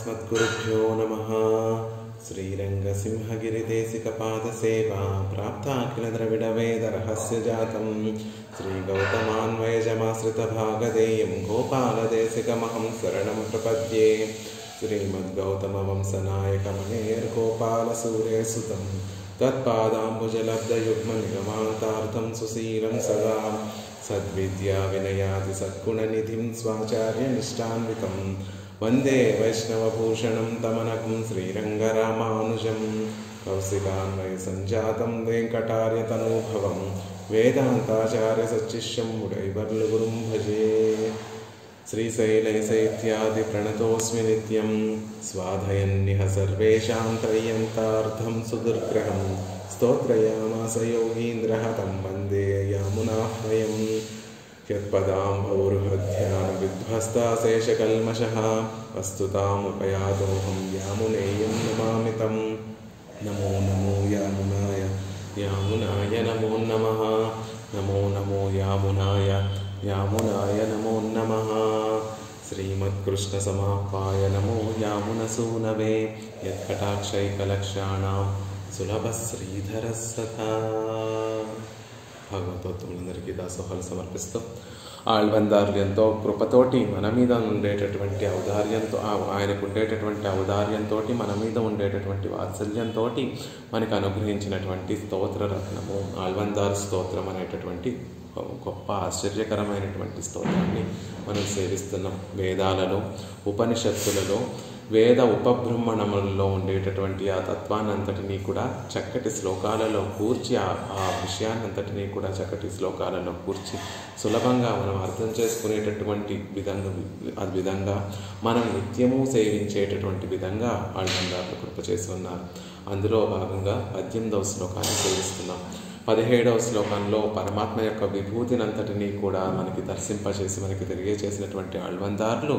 अस्मद्गुरुभ्यो नमः। श्रीरङ्गसिंहगिरिदेशिकपादसेवा प्राप्ताखिलद्रविडवेदरहस्यजातं श्रीगौतमान्वयजमाश्रितभागधेयं गोपालदेशिकमहं शरणं प्रपद्ये। श्रीमद्गौतमवंशनायकमनेर्गोपालसूरेसुतं तत्पादाम्बुजलब्धयुग्मनिगमान्तार्थं सुशीलं सदा सद्विद्याविनयादिसद्गुणनिधिं स्वाचार्यनिष्ठान्वितं वन्दे वैष्णवभूषणं तमनकं श्रीरङ्गरामानुजं कौशिकान्वयसञ्जातं वेङ्कटार्यतनूभवं वेदान्ताचार्यसच्शिष्यं मुडैवर्लुगुरुं भजे। श्रीशैलैशैत्यादिप्रणतोऽस्मि नित्यं स्वाधयन्निह सर्वेषां त्रय्यन्तार्थं सुदुर्ग्रहं स्तोत्रयामास योगीन्द्रः तं वन्दे यामुनाह्वयम्। यत्पदाम्भोरुहध्यानविध्वस्ताशेषकल्मषः वस्तुतामुपयातोऽहं यामुनेयं नमामि तं। नमो नमो यामुनाय यामुनाय नमो नमः। नमो नमो यामुनाय यामुनाय नमो नमः। श्रीमत्कृष्णसमाप्पाय नमो यामुनसूनवे यत्कटाक्षैकलक्षाणां సులభశ్రీధరసఖా. భగవతోత్తములందరికీ దాసోహాలు సమర్పిస్తూ ఆళ్వందారులు ఎంతో కృపతోటి మన మీద ఉండేటటువంటి ఔదార్యంతో, ఆయనకు ఉండేటటువంటి ఔదార్యంతో, మన మీద ఉండేటటువంటి వాత్సల్యంతో మనకు అనుగ్రహించినటువంటి స్తోత్రరత్నము ఆళ్వందారు స్తోత్రం అనేటటువంటి గొప్ప ఆశ్చర్యకరమైనటువంటి స్తోత్రాన్ని మనం సేవిస్తున్నాం. వేదాలలో, ఉపనిషత్తులలో, వేద ఉపబ్రహ్మణములలో ఉండేటటువంటి ఆ తత్వాన్నంతటినీ కూడా చక్కటి శ్లోకాలలో కూర్చి, ఆ విషయాన్నంతటినీ కూడా చక్కటి శ్లోకాలలో కూర్చి సులభంగా మనం అర్థం చేసుకునేటటువంటి విధంగా మనం నిత్యము సేవించేటటువంటి విధంగా ఆళ్వందారులు కృప చేసి ఉన్నారు. అందులో భాగంగా 18వ శ్లోకాన్ని సేవిస్తున్నాం. 17వ శ్లోకంలో పరమాత్మ యొక్క విభూతినంతటినీ కూడా మనకి దర్శింపచేసి మనకి తెలియజేసినటువంటి ఆళ్వందారులు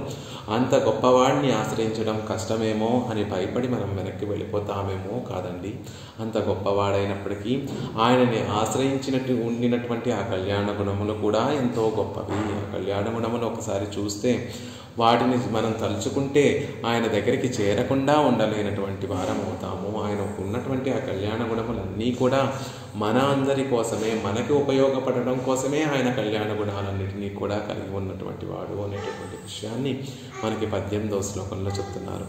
అంత గొప్పవాడిని ఆశ్రయించడం కష్టమేమో అని భయపడి మనం వెనక్కి వెళ్ళిపోతామేమో కాదండి. అంత గొప్పవాడైనప్పటికీ ఆయనని ఆశ్రయించినట్టు ఉండినటువంటి ఆ కళ్యాణ గుణములు కూడా ఎంతో గొప్పవి. ఆ కళ్యాణ గుణములు ఒకసారి చూస్తే వాటిని మనం తలుచుకుంటే ఆయన దగ్గరికి చేరకుండా ఉండలేనటువంటి వారం అవుతాము. ఆయనకు ఉన్నటువంటి ఆ కళ్యాణ గుణములన్నీ కూడా మన అందరి కోసమే, మనకి ఉపయోగపడడం కోసమే ఆయన కళ్యాణ గుణాలన్నింటినీ కూడా కలిగి ఉన్నటువంటి వాడు అనేటటువంటి విషయాన్ని మనకి 18వ శ్లోకంలో చెప్తున్నారు.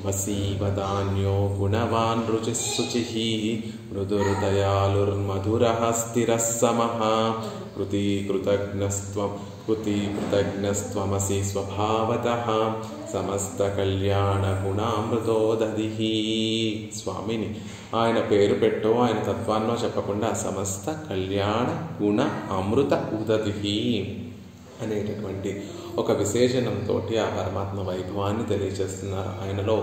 వసీవదాన్యో గుణవాన్ రుచిశుచి మృదుర్దయాలుర్మధురః స్థిరః సమః కృతజ్ఞస్త్వమసి స్వభావతః సమస్త కళ్యాణ గుణామృతోదధిః. స్వామిని ఆయన పేరు పెట్టో, ఆయన తత్వాన్నో చెప్పకుండా సమస్త కళ్యాణ గుణ అమృత ఉదధిః అనేటటువంటి ఒక విశేషణంతో ఆ పరమాత్మ వైభవాన్ని తెలియజేస్తున్నారు. ఆయనలో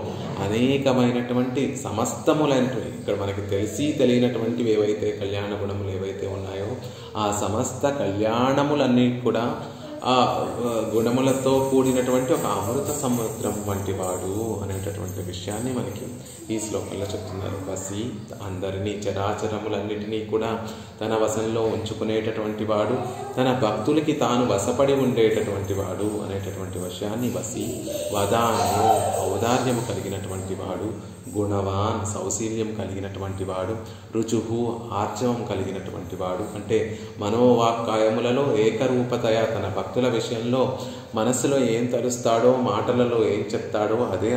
అనేకమైనటువంటి సమస్తములైనటువంటి, ఇక్కడ మనకి తెలిసి తెలియనటువంటివి ఏవైతే కళ్యాణ గుణములు ఏవైతే ఉన్నాయో ఆ సమస్త కళ్యాణములన్నీ కూడా ఆ గుణములతో కూడినటువంటి ఒక అమృత సముద్రం వంటి వాడు అనేటటువంటి విషయాన్ని మనకి ఈ శ్లోకంలో చెప్తున్నారు. వసి అందరినీ, చరాచరములన్నిటినీ కూడా తన వశంలో ఉంచుకునేటటువంటి వాడు, తన భక్తులకి తాను వశపడి ఉండేటటువంటి వాడు అనేటటువంటి విషయాన్ని వసి వదాను ఔదార్యము కలిగినటువంటి వాడు, గుణవాన్ సౌశీల్యం కలిగినటువంటి వాడు, రుచుహు ఆర్జవం కలిగినటువంటి వాడు, అంటే మనోవాక్కాయములలో ఏకరూపతయ, తన భక్తుల విషయంలో మనసులో ఏం తలుస్తాడో, మాటలలో ఏం చెప్తాడో అదే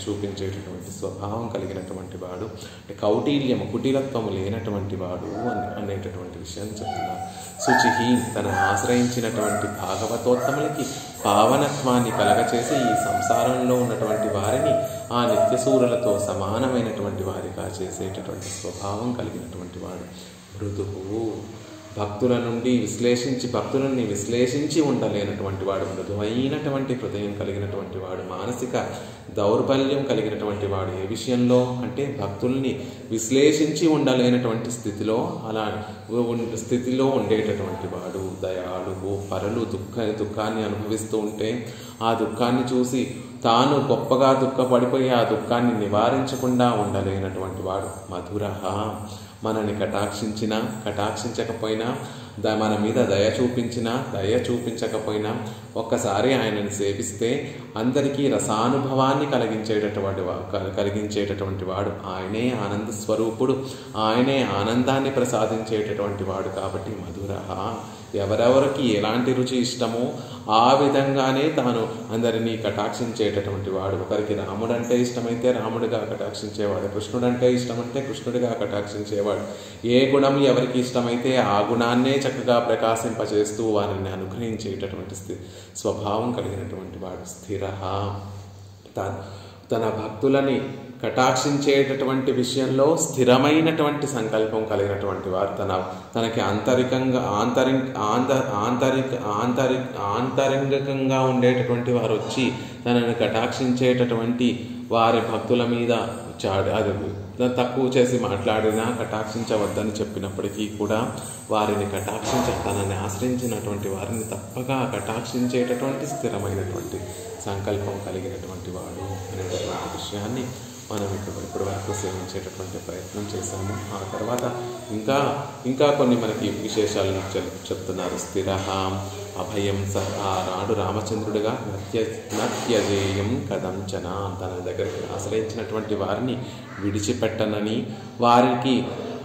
చూపించేటటువంటి స్వభావం కలిగినటువంటి వాడు, కౌటిల్యము కుటిలత్వము లేనటువంటి వాడు అనేటటువంటి విషయాన్ని చెప్తున్నారు. శుచిహి తన ఆశ్రయించినటువంటి భాగవతోత్తములకి పావనత్వాన్ని కలగచేసి ఈ సంసారంలో ఉన్నటువంటి వారిని ఆ నిత్యసూరులతో సమానమైనటువంటి వారిగా చేసేటటువంటి స్వభావం కలిగినటువంటి వాడు. మృదువు భక్తులని విశ్లేషించి ఉండలేనటువంటి వాడు, మృదువైనటువంటి హృదయం కలిగినటువంటి వాడు, మానసిక దౌర్బల్యం కలిగినటువంటి వాడు. ఏ విషయంలో అంటే భక్తుల్ని విశ్లేషించి ఉండలేనటువంటి స్థితిలో ఉండేటటువంటి వాడు. దయాళువు పరులు దుఃఖాన్ని అనుభవిస్తూ ఉంటే ఆ దుఃఖాన్ని చూసి తాను గొప్పగా దుఃఖపడిపోయి ఆ దుఃఖాన్ని నివారించకుండా ఉండలేనటువంటి వాడు. మధురః మనని కటాక్షించకపోయినా, మన మీద దయ చూపించకపోయినా ఒక్కసారి ఆయనని సేవిస్తే అందరికీ రసానుభవాన్ని కలిగించేటటువంటి వాడు. ఆయనే ఆనంద స్వరూపుడు, ఆయనే ఆనందాన్ని ప్రసాదించేటటువంటి వాడు. కాబట్టి మధురః, ఎవరెవరికి ఎలాంటి రుచి ఇష్టమో ఆ విధంగానే తాను అందరినీ కటాక్షించేటటువంటి వాడు. ఒకరికి రాముడు అంటే ఇష్టమైతే రాముడిగా కటాక్షించేవాడు, కృష్ణుడు అంటే ఇష్టమంటే కృష్ణుడిగా కటాక్షించేవాడు. ఏ గుణం ఎవరికి ఇష్టమైతే ఆ గుణాన్నే చక్కగా ప్రకాశింపచేస్తూ వారిని అనుగ్రహించేటటువంటి స్వభావం కలిగినటువంటి వాడు. స్థిరః, తన భక్తులని కటాక్షించేటటువంటి విషయంలో స్థిరమైనటువంటి సంకల్పం కలిగినటువంటి వారు. తనకి ఆంతరంగికంగా ఉండేటటువంటి వారు వచ్చి తనని కటాక్షించేటటువంటి వారి భక్తుల మీద అది తక్కువ చేసి మాట్లాడినా కటాక్షించవద్దని చెప్పినప్పటికీ కూడా వారిని తనని ఆశ్రయించినటువంటి వారిని తప్పగా కటాక్షించేటటువంటి స్థిరమైనటువంటి సంకల్పం కలిగినటువంటి వాడు అనేటటువంటి విషయాన్ని మనం ఇప్పటి వరకు సేవించేటటువంటి ప్రయత్నం చేశాము. ఆ తర్వాత ఇంకా కొన్ని మనకి విశేషాలను చెప్తున్నారు. స్థిరః అభయం నాడు రామచంద్రుడిగా నత్యజేయం కదంచన, తన దగ్గరికి ఆశ్రయించినటువంటి వారిని విడిచిపెట్టనని, వారికి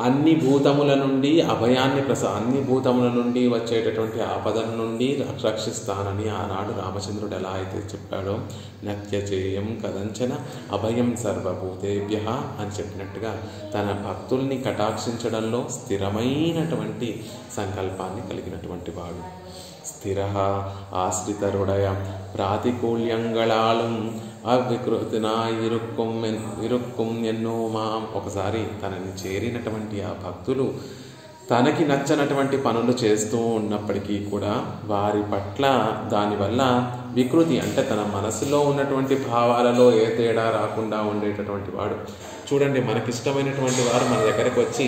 అన్ని భూతముల నుండి అభయాన్ని అన్ని భూతముల నుండి వచ్చేటటువంటి ఆపదల నుండి రక్షిస్తానని ఆనాడు రామచంద్రుడు ఎలా అయితే చెప్పాడో, నత్యజేయం కదంచన అభయం సర్వభూతేభ్యః అని చెప్పినట్టుగా తన భక్తుల్ని కటాక్షించడంలో స్థిరమైనటువంటి సంకల్పాన్ని కలిగినటువంటి వాడు. స్థిరః ఆశ్రితరుడయ ప్రాతికూల్యంగళాலும் అవికృతినాయ్ ఇరుక్కుం ఎన్నోమాం. ఒకసారి తనని చేరినటువంటి ఆ భక్తులు తనకి నచ్చనటువంటి పనులు చేస్తూ ఉన్నప్పటికీ కూడా వారి పట్ల దానివల్ల వికృతి అంటే తన మనసులో ఉన్నటువంటి భావాలలో ఏ తేడా రాకుండా ఉండేటటువంటి వాడు. చూడండి, మనకిష్టమైనటువంటి వారు మన దగ్గరకు వచ్చి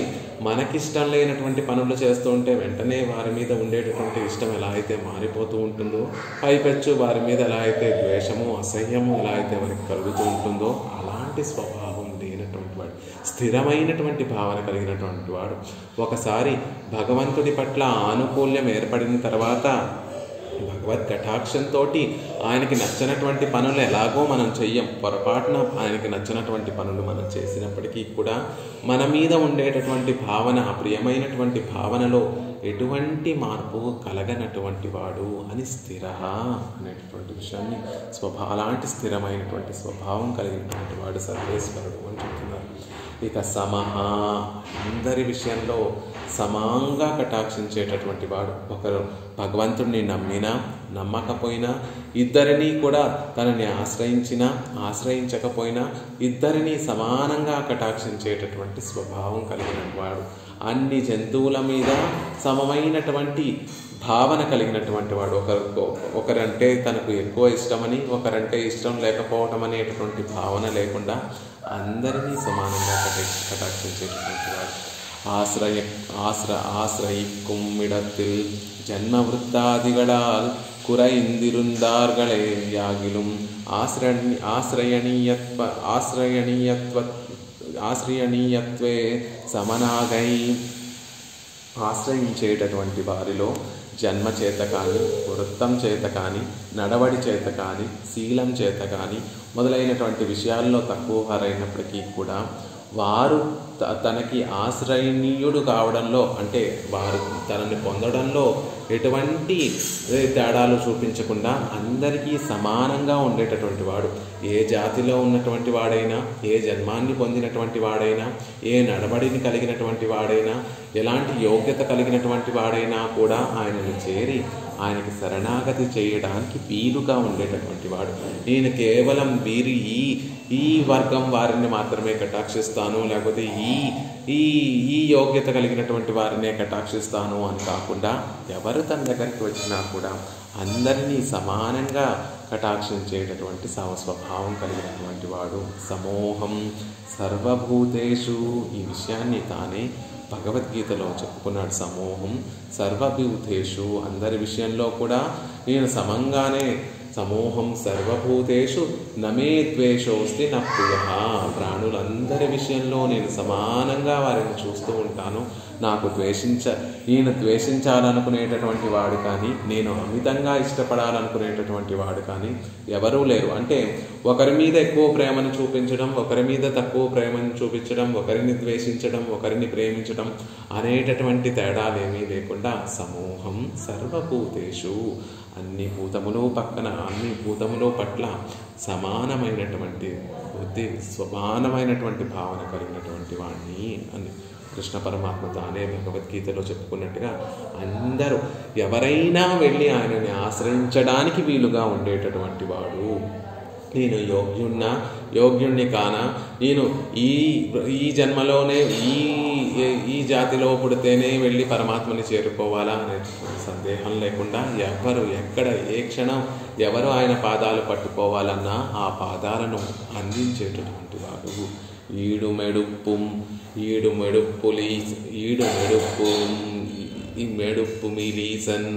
మనకిష్టం లేనటువంటి పనులు చేస్తూ ఉంటే వెంటనే వారి మీద ఉండేటటువంటి ఇష్టం ఎలా అయితే మారిపోతూ ఉంటుందో, పైపెచ్చు వారి మీద ఎలా అయితే ద్వేషము అసహ్యము ఎలా అయితే మనకి కలుగుతూ ఉంటుందో అలాంటి స్వభావం లేనటువంటి వాడు, స్థిరమైనటువంటి భావన కలిగినటువంటి వాడు. ఒకసారి భగవంతుడి పట్ల ఆనుకూల్యం ఏర్పడిన తర్వాత భగవత్ కటాక్షంతో ఆయనకి నచ్చినటువంటి పనులు ఎలాగో మనం చెయ్యం, పొరపాటున ఆయనకి నచ్చినటువంటి పనులు మనం చేసినప్పటికీ కూడా మన మీద ఉండేటటువంటి భావన, ప్రియమైనటువంటి భావనలో ఎటువంటి మార్పు కలగనటువంటి వాడు అని స్థిరః అనేటటువంటి విషయాన్ని అలాంటి స్థిరమైనటువంటి స్వభావం కలిగినటువంటి వాడు సర్వేశ్వరుడు అని చెప్తున్నారు. ఇక సమః, అందరి విషయంలో సమానంగా కటాక్షించేటటువంటి వాడు. ఒకరు భగవంతుడిని నమ్మినా నమ్మకపోయినా, ఇద్దరినీ కూడా తనని ఆశ్రయించినా ఆశ్రయించకపోయినా ఇద్దరినీ సమానంగా కటాక్షించేటటువంటి స్వభావం కలిగిన వాడు. అన్ని జంతువుల మీద సమమైనటువంటి భావన కలిగినటువంటి వాడు. ఒకరంటే తనకు ఎక్కువ ఇష్టమని, ఒకరంటే ఇష్టం లేకపోవటం అనేటటువంటి భావన లేకుండా అందరినీ సమానంగా కటాక్షించేటటువంటి వాడు. ஆசிரயிக்கும் இடத்தில் ஜன்மவృத்தாதிகளால் குறைந்திருந்தார்களே யாகிலும் ఆశ్రయణీయత్వే సమనాగై, ఆశ్రయించేటటువంటి వారిలో జన్మ చేత కానీ, వృత్తం చేత కానీ, నడవడి చేత కానీ, శీలం చేత కానీ మొదలైనటువంటి విషయాల్లో తక్కువ వారైనప్పటికీ కూడా వారు తనకి ఆశ్రయణీయుడు కావడంలో, అంటే వారు తనని పొందడంలో ఎటువంటి తేడాలు చూపించకుండా అందరికీ సమానంగా ఉండేటటువంటి వాడు. ఏ జాతిలో ఉన్నటువంటి వాడైనా, ఏ జన్మాన్ని పొందినటువంటి వాడైనా, ఏ నడవడిని కలిగినటువంటి వాడైనా, ఎలాంటి యోగ్యత కలిగినటువంటి వాడైనా కూడా ఆయనను చేరి ఆయనకి శరణాగతి చేయడానికి వీలుగా ఉండేటటువంటి వాడు. నేను కేవలం వీరి ఈ వర్గం వారిని మాత్రమే కటాక్షిస్తాను, లేకపోతే ఈ యోగ్యత కలిగినటువంటి వారినే కటాక్షిస్తాను అని కాకుండా ఎవరు తన దగ్గరికి వచ్చినా కూడా అందరినీ సమానంగా కటాక్షించేటటువంటి స్వభావం కలిగినటువంటి వాడు. సమోహం సర్వభూతేషు, ఈ విషయాన్ని తానే భగవద్గీతలో చెప్పుకున్నాడు. సమోహం సర్వభూతేషు, అందరి విషయంలో కూడా నేను సమంగానే సమూహం సర్వభూతేషు నమే ద్వేషోస్తి న ప్రియ. ప్రాణులందరి విషయంలో నేను సమానంగా వారిని చూస్తూ ఉంటాను. నాకు ఈయన ద్వేషించాలనుకునేటటువంటి వాడు కానీ, నేను అమితంగా ఇష్టపడాలనుకునేటటువంటి వాడు కానీ ఎవరూ లేరు. అంటే ఒకరి మీద ఎక్కువ ప్రేమను చూపించడం, ఒకరి మీద తక్కువ ప్రేమను చూపించడం, ఒకరిని ద్వేషించడం, ఒకరిని ప్రేమించడం అనేటటువంటి తేడాలేమీ లేకుండా సమూహం సర్వభూతేషు, అన్ని భూతములు పట్ల సమానమైనటువంటి బుద్ధి, సమానమైనటువంటి భావన కలిగినటువంటి వాణ్ణి అని కృష్ణ పరమాత్మ తానే భగవద్గీతలో చెప్పుకున్నట్టుగా అందరూ ఎవరైనా వెళ్ళి ఆయనని ఆశ్రయించడానికి వీలుగా ఉండేటటువంటి వాడు. నేను యోగ్యుణ్ణి కానా, నేను ఈ జన్మలోనే ఈ జాతిలో పుడితేనే వెళ్ళి పరమాత్మని చేరుకోవాలా అనే సందేహం లేకుండా ఎవరు ఎక్కడ ఏ క్షణం ఎవరు ఆయన పాదాలు పట్టుకోవాలన్నా ఆ పాదాలను అందించేటటువంటి వాడు. ఈడు మెడుప్పు మీలీసన్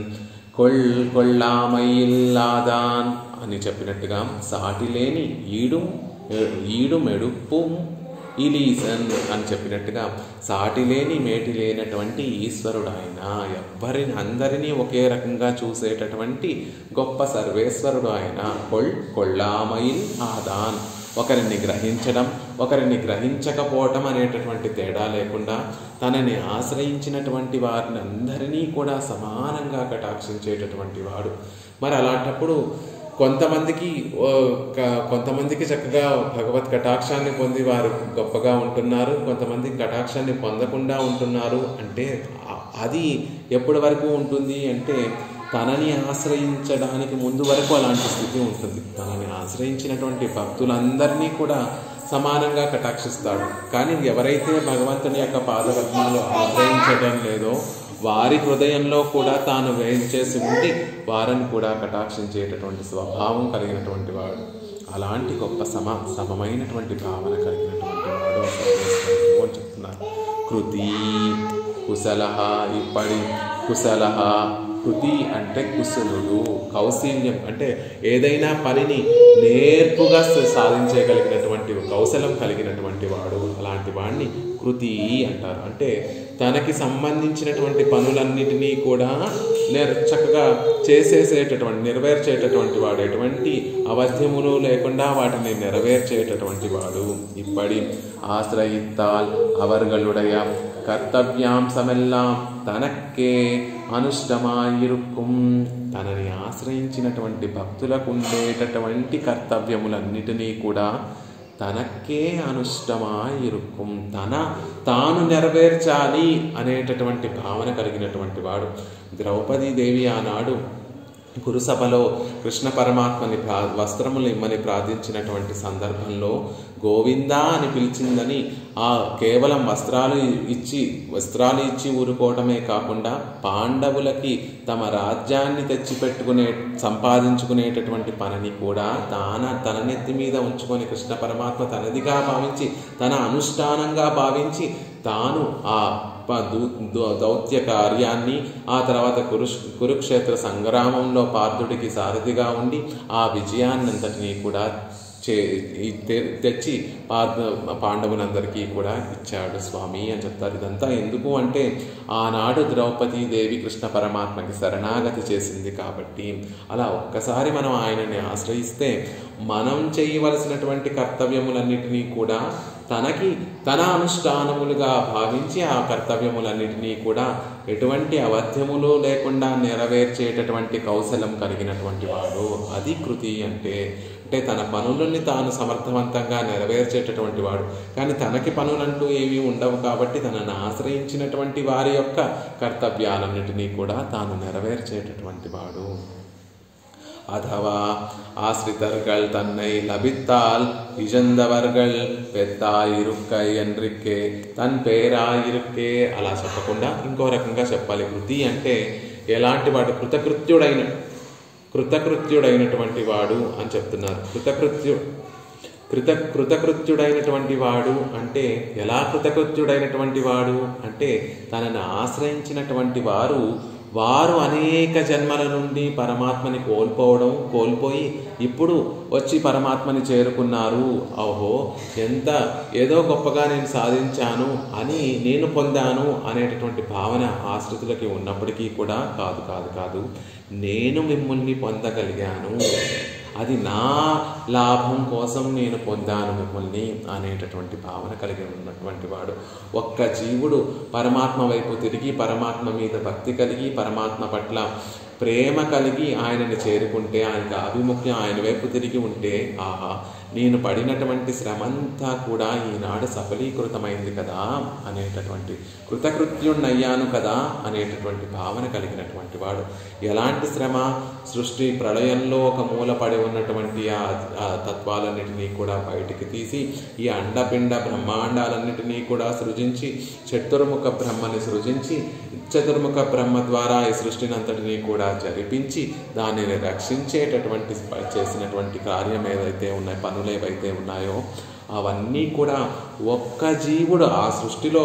కొళ్ళామయిల్లాదాన్ అని చెప్పినట్టుగా సాటి లేని ఈడు మెడుప్పు ఇలీసన్ అని చెప్పినట్టుగా సాటి లేని మేటి లేనటువంటి ఈశ్వరుడు ఆయన. అందరినీ ఒకే రకంగా చూసేటటువంటి గొప్ప సర్వేశ్వరుడు ఆయన. కొళ్ళామయిల్ ఆదాన్, ఒకరిని గ్రహించడం ఒకరిని గ్రహించకపోవటం అనేటటువంటి తేడా లేకుండా తనని ఆశ్రయించినటువంటి వారిని అందరినీ కూడా సమానంగా కటాక్షించేటటువంటి వాడు. మరి అలాంటప్పుడు కొంతమందికి చక్కగా భగవత్ కటాక్షాన్ని పొంది వారు గొప్పగా ఉంటున్నారు, కొంతమందికి కటాక్షాన్ని పొందకుండా ఉంటున్నారు. అంటే అది ఎప్పటి వరకు ఉంటుంది అంటే తనని ఆశ్రయించడానికి ముందు వరకు అలాంటి స్థితి ఉంటుంది. తనని ఆశ్రయించినటువంటి భక్తులందరినీ కూడా సమానంగా కటాక్షిస్తాడు. కానీ ఎవరైతే భగవంతుని యొక్క పాదపద్మాలు ఆశ్రయించడం లేదో వారి హృదయంలో కూడా తాను వేయించేసి ఉండి వారిని కూడా కటాక్షించేటటువంటి స్వభావం కలిగినటువంటి వాడు. అలాంటి గొప్ప సమమైనటువంటి భావన కలిగినటువంటి వాడు అని చెప్తున్నారు. కృతి కుశలః, ఇప్పటి కుశలః. కృతి అంటే కుశలుడు, కౌశల్యం అంటే ఏదైనా పనిని నేర్పుగా సాధించగలిగినటువంటి కౌశలం కలిగినటువంటి వాడు. అలాంటి వాడిని కృతి అంటారు. అంటే తనకి సంబంధించినటువంటి పనులన్నిటినీ కూడా చక్కగా నెరవేర్చేటటువంటి వాడు, ఎటువంటి అవధ్యములు లేకుండా వాటిని నెరవేర్చేటటువంటి వాడు. ఇప్పటి ఆశ్రయిత్తాల్ అవర్గలుడయ కర్తవ్యాంశమెల్లాం తనక్కే అనుష్టమాయిరుక్కుం. తనని ఆశ్రయించినటువంటి భక్తులకు ఉండేటటువంటి కర్తవ్యములన్నిటినీ కూడా తనకే అనుష్టమాయిరుక్కుం, తాను నెరవేర్చాలి అనేటటువంటి భావన కలిగినటువంటి వాడు. ద్రౌపదీదేవి ఆనాడు కురుసభలో కృష్ణ పరమాత్మని వస్త్రములు ఇమ్మని ప్రార్థించినటువంటి సందర్భంలో గోవిందా అని పిలిచిందని కేవలం వస్త్రాలు ఇచ్చి ఊరుకోవటమే కాకుండా పాండవులకి తమ రాజ్యాన్ని సంపాదించుకునేటటువంటి పనిని కూడా తన నెత్తి మీద ఉంచుకొని కృష్ణ పరమాత్మ తనదిగా భావించి తన అనుష్ఠానంగా భావించి తాను ఆ దౌత్య కార్యాన్ని ఆ తర్వాత కురుక్షేత్ర సంగ్రామంలో పార్థుడికి సారథిగా ఉండి ఆ విజయాన్నంతటినీ కూడా తెచ్చి పాండవులందరికీ కూడా ఇచ్చాడు స్వామి అని చెప్తారు. ఇదంతా ఎందుకు అంటే ఆనాడు ద్రౌపదీదేవి కృష్ణ పరమాత్మకి శరణాగతి చేసింది కాబట్టి. అలా ఒక్కసారి మనం ఆయనని ఆశ్రయిస్తే మనం చేయవలసినటువంటి కర్తవ్యములన్నిటినీ కూడా తన అనుష్ఠానములుగా భావించి ఆ కర్తవ్యములన్నిటినీ కూడా ఎటువంటి అవధ్యములు లేకుండా నెరవేర్చేటటువంటి కౌశలం కలిగినటువంటి వాడు. అది కృతి అంటే తన పనులని తాను సమర్థవంతంగా నెరవేర్చేటటువంటి వాడు. కానీ తనకి పనులంటూ ఏమీ ఉండవు కాబట్టి తనను ఆశ్రయించినటువంటి వారి యొక్క కర్తవ్యాలన్నిటినీ కూడా తాను నెరవేర్చేటటువంటి వాడు. అథవా ஆசிரிதர்கள் தன்னை லபித்தால் இழந்தவர்கள் பெத்தாயிருக்கை என்றிకే తన్ పేరాయిరుకే. అలా చెప్పకుండా ఇంకో రకంగా చెప్పాలి. కృతి అంటే ఎలాంటి వాడు? కృతకృత్యుడైనటువంటి వాడు అని చెప్తున్నారు. కృతకృత్యుడైనటువంటి వాడు అంటే ఎలా కృతకృత్యుడైనటువంటి వాడు అంటే తనను ఆశ్రయించినటువంటి వారు వారు అనేక జన్మల నుండి పరమాత్మని కోల్పోయి ఇప్పుడు వచ్చి పరమాత్మని చేరుకున్నారు. ఓహో, ఏదో గొప్పగా నేను సాధించాను అని, నేను పొందాను అనేటటువంటి భావన ఆశ్రితులకి ఉన్నప్పటికీ కూడా కాదు, నేను మిమ్మల్ని పొందగలిగాను, అది నా లాభం కోసం నేను పొందాను మిమ్మల్ని అనేటటువంటి భావన కలిగి ఉన్నటువంటి వాడు. ఒక్క జీవుడు పరమాత్మ వైపు తిరిగి, పరమాత్మ మీద భక్తి కలిగి, పరమాత్మ పట్ల ప్రేమ కలిగి ఆయనని చేరుకుంటే, ఆయనకు అభిముఖ్యం ఆయన వైపు తిరిగి ఉంటే, ఆహా, నేను పడినటువంటి శ్రమంతా కూడా ఈనాడు సఫలీకృతమైంది కదా అనేటటువంటి, కృతకృత్యుణ్ణయ్యాను కదా అనేటటువంటి భావన కలిగినటువంటి వాడు. ఎలాంటి శ్రమ? సృష్టి ప్రళయంలో ఒక మూల పడి ఉన్నటువంటి ఆ తత్వాలన్నిటినీ కూడా బయటికి తీసి, ఈ అండపిండ బ్రహ్మాండాలన్నిటినీ కూడా సృజించి, చతుర్ముఖ బ్రహ్మని సృజించి, చతుర్ముఖ బ్రహ్మ ద్వారా ఈ సృష్టిని అంతటినీ కూడా జరిపించి దానిని రక్షించేటటువంటి చేసినటువంటి కార్యం ఏదైతే ఉన్నాయో, పనులు ఏవైతే ఉన్నాయో అవన్నీ కూడా ఒక్క జీవుడు ఆ సృష్టిలో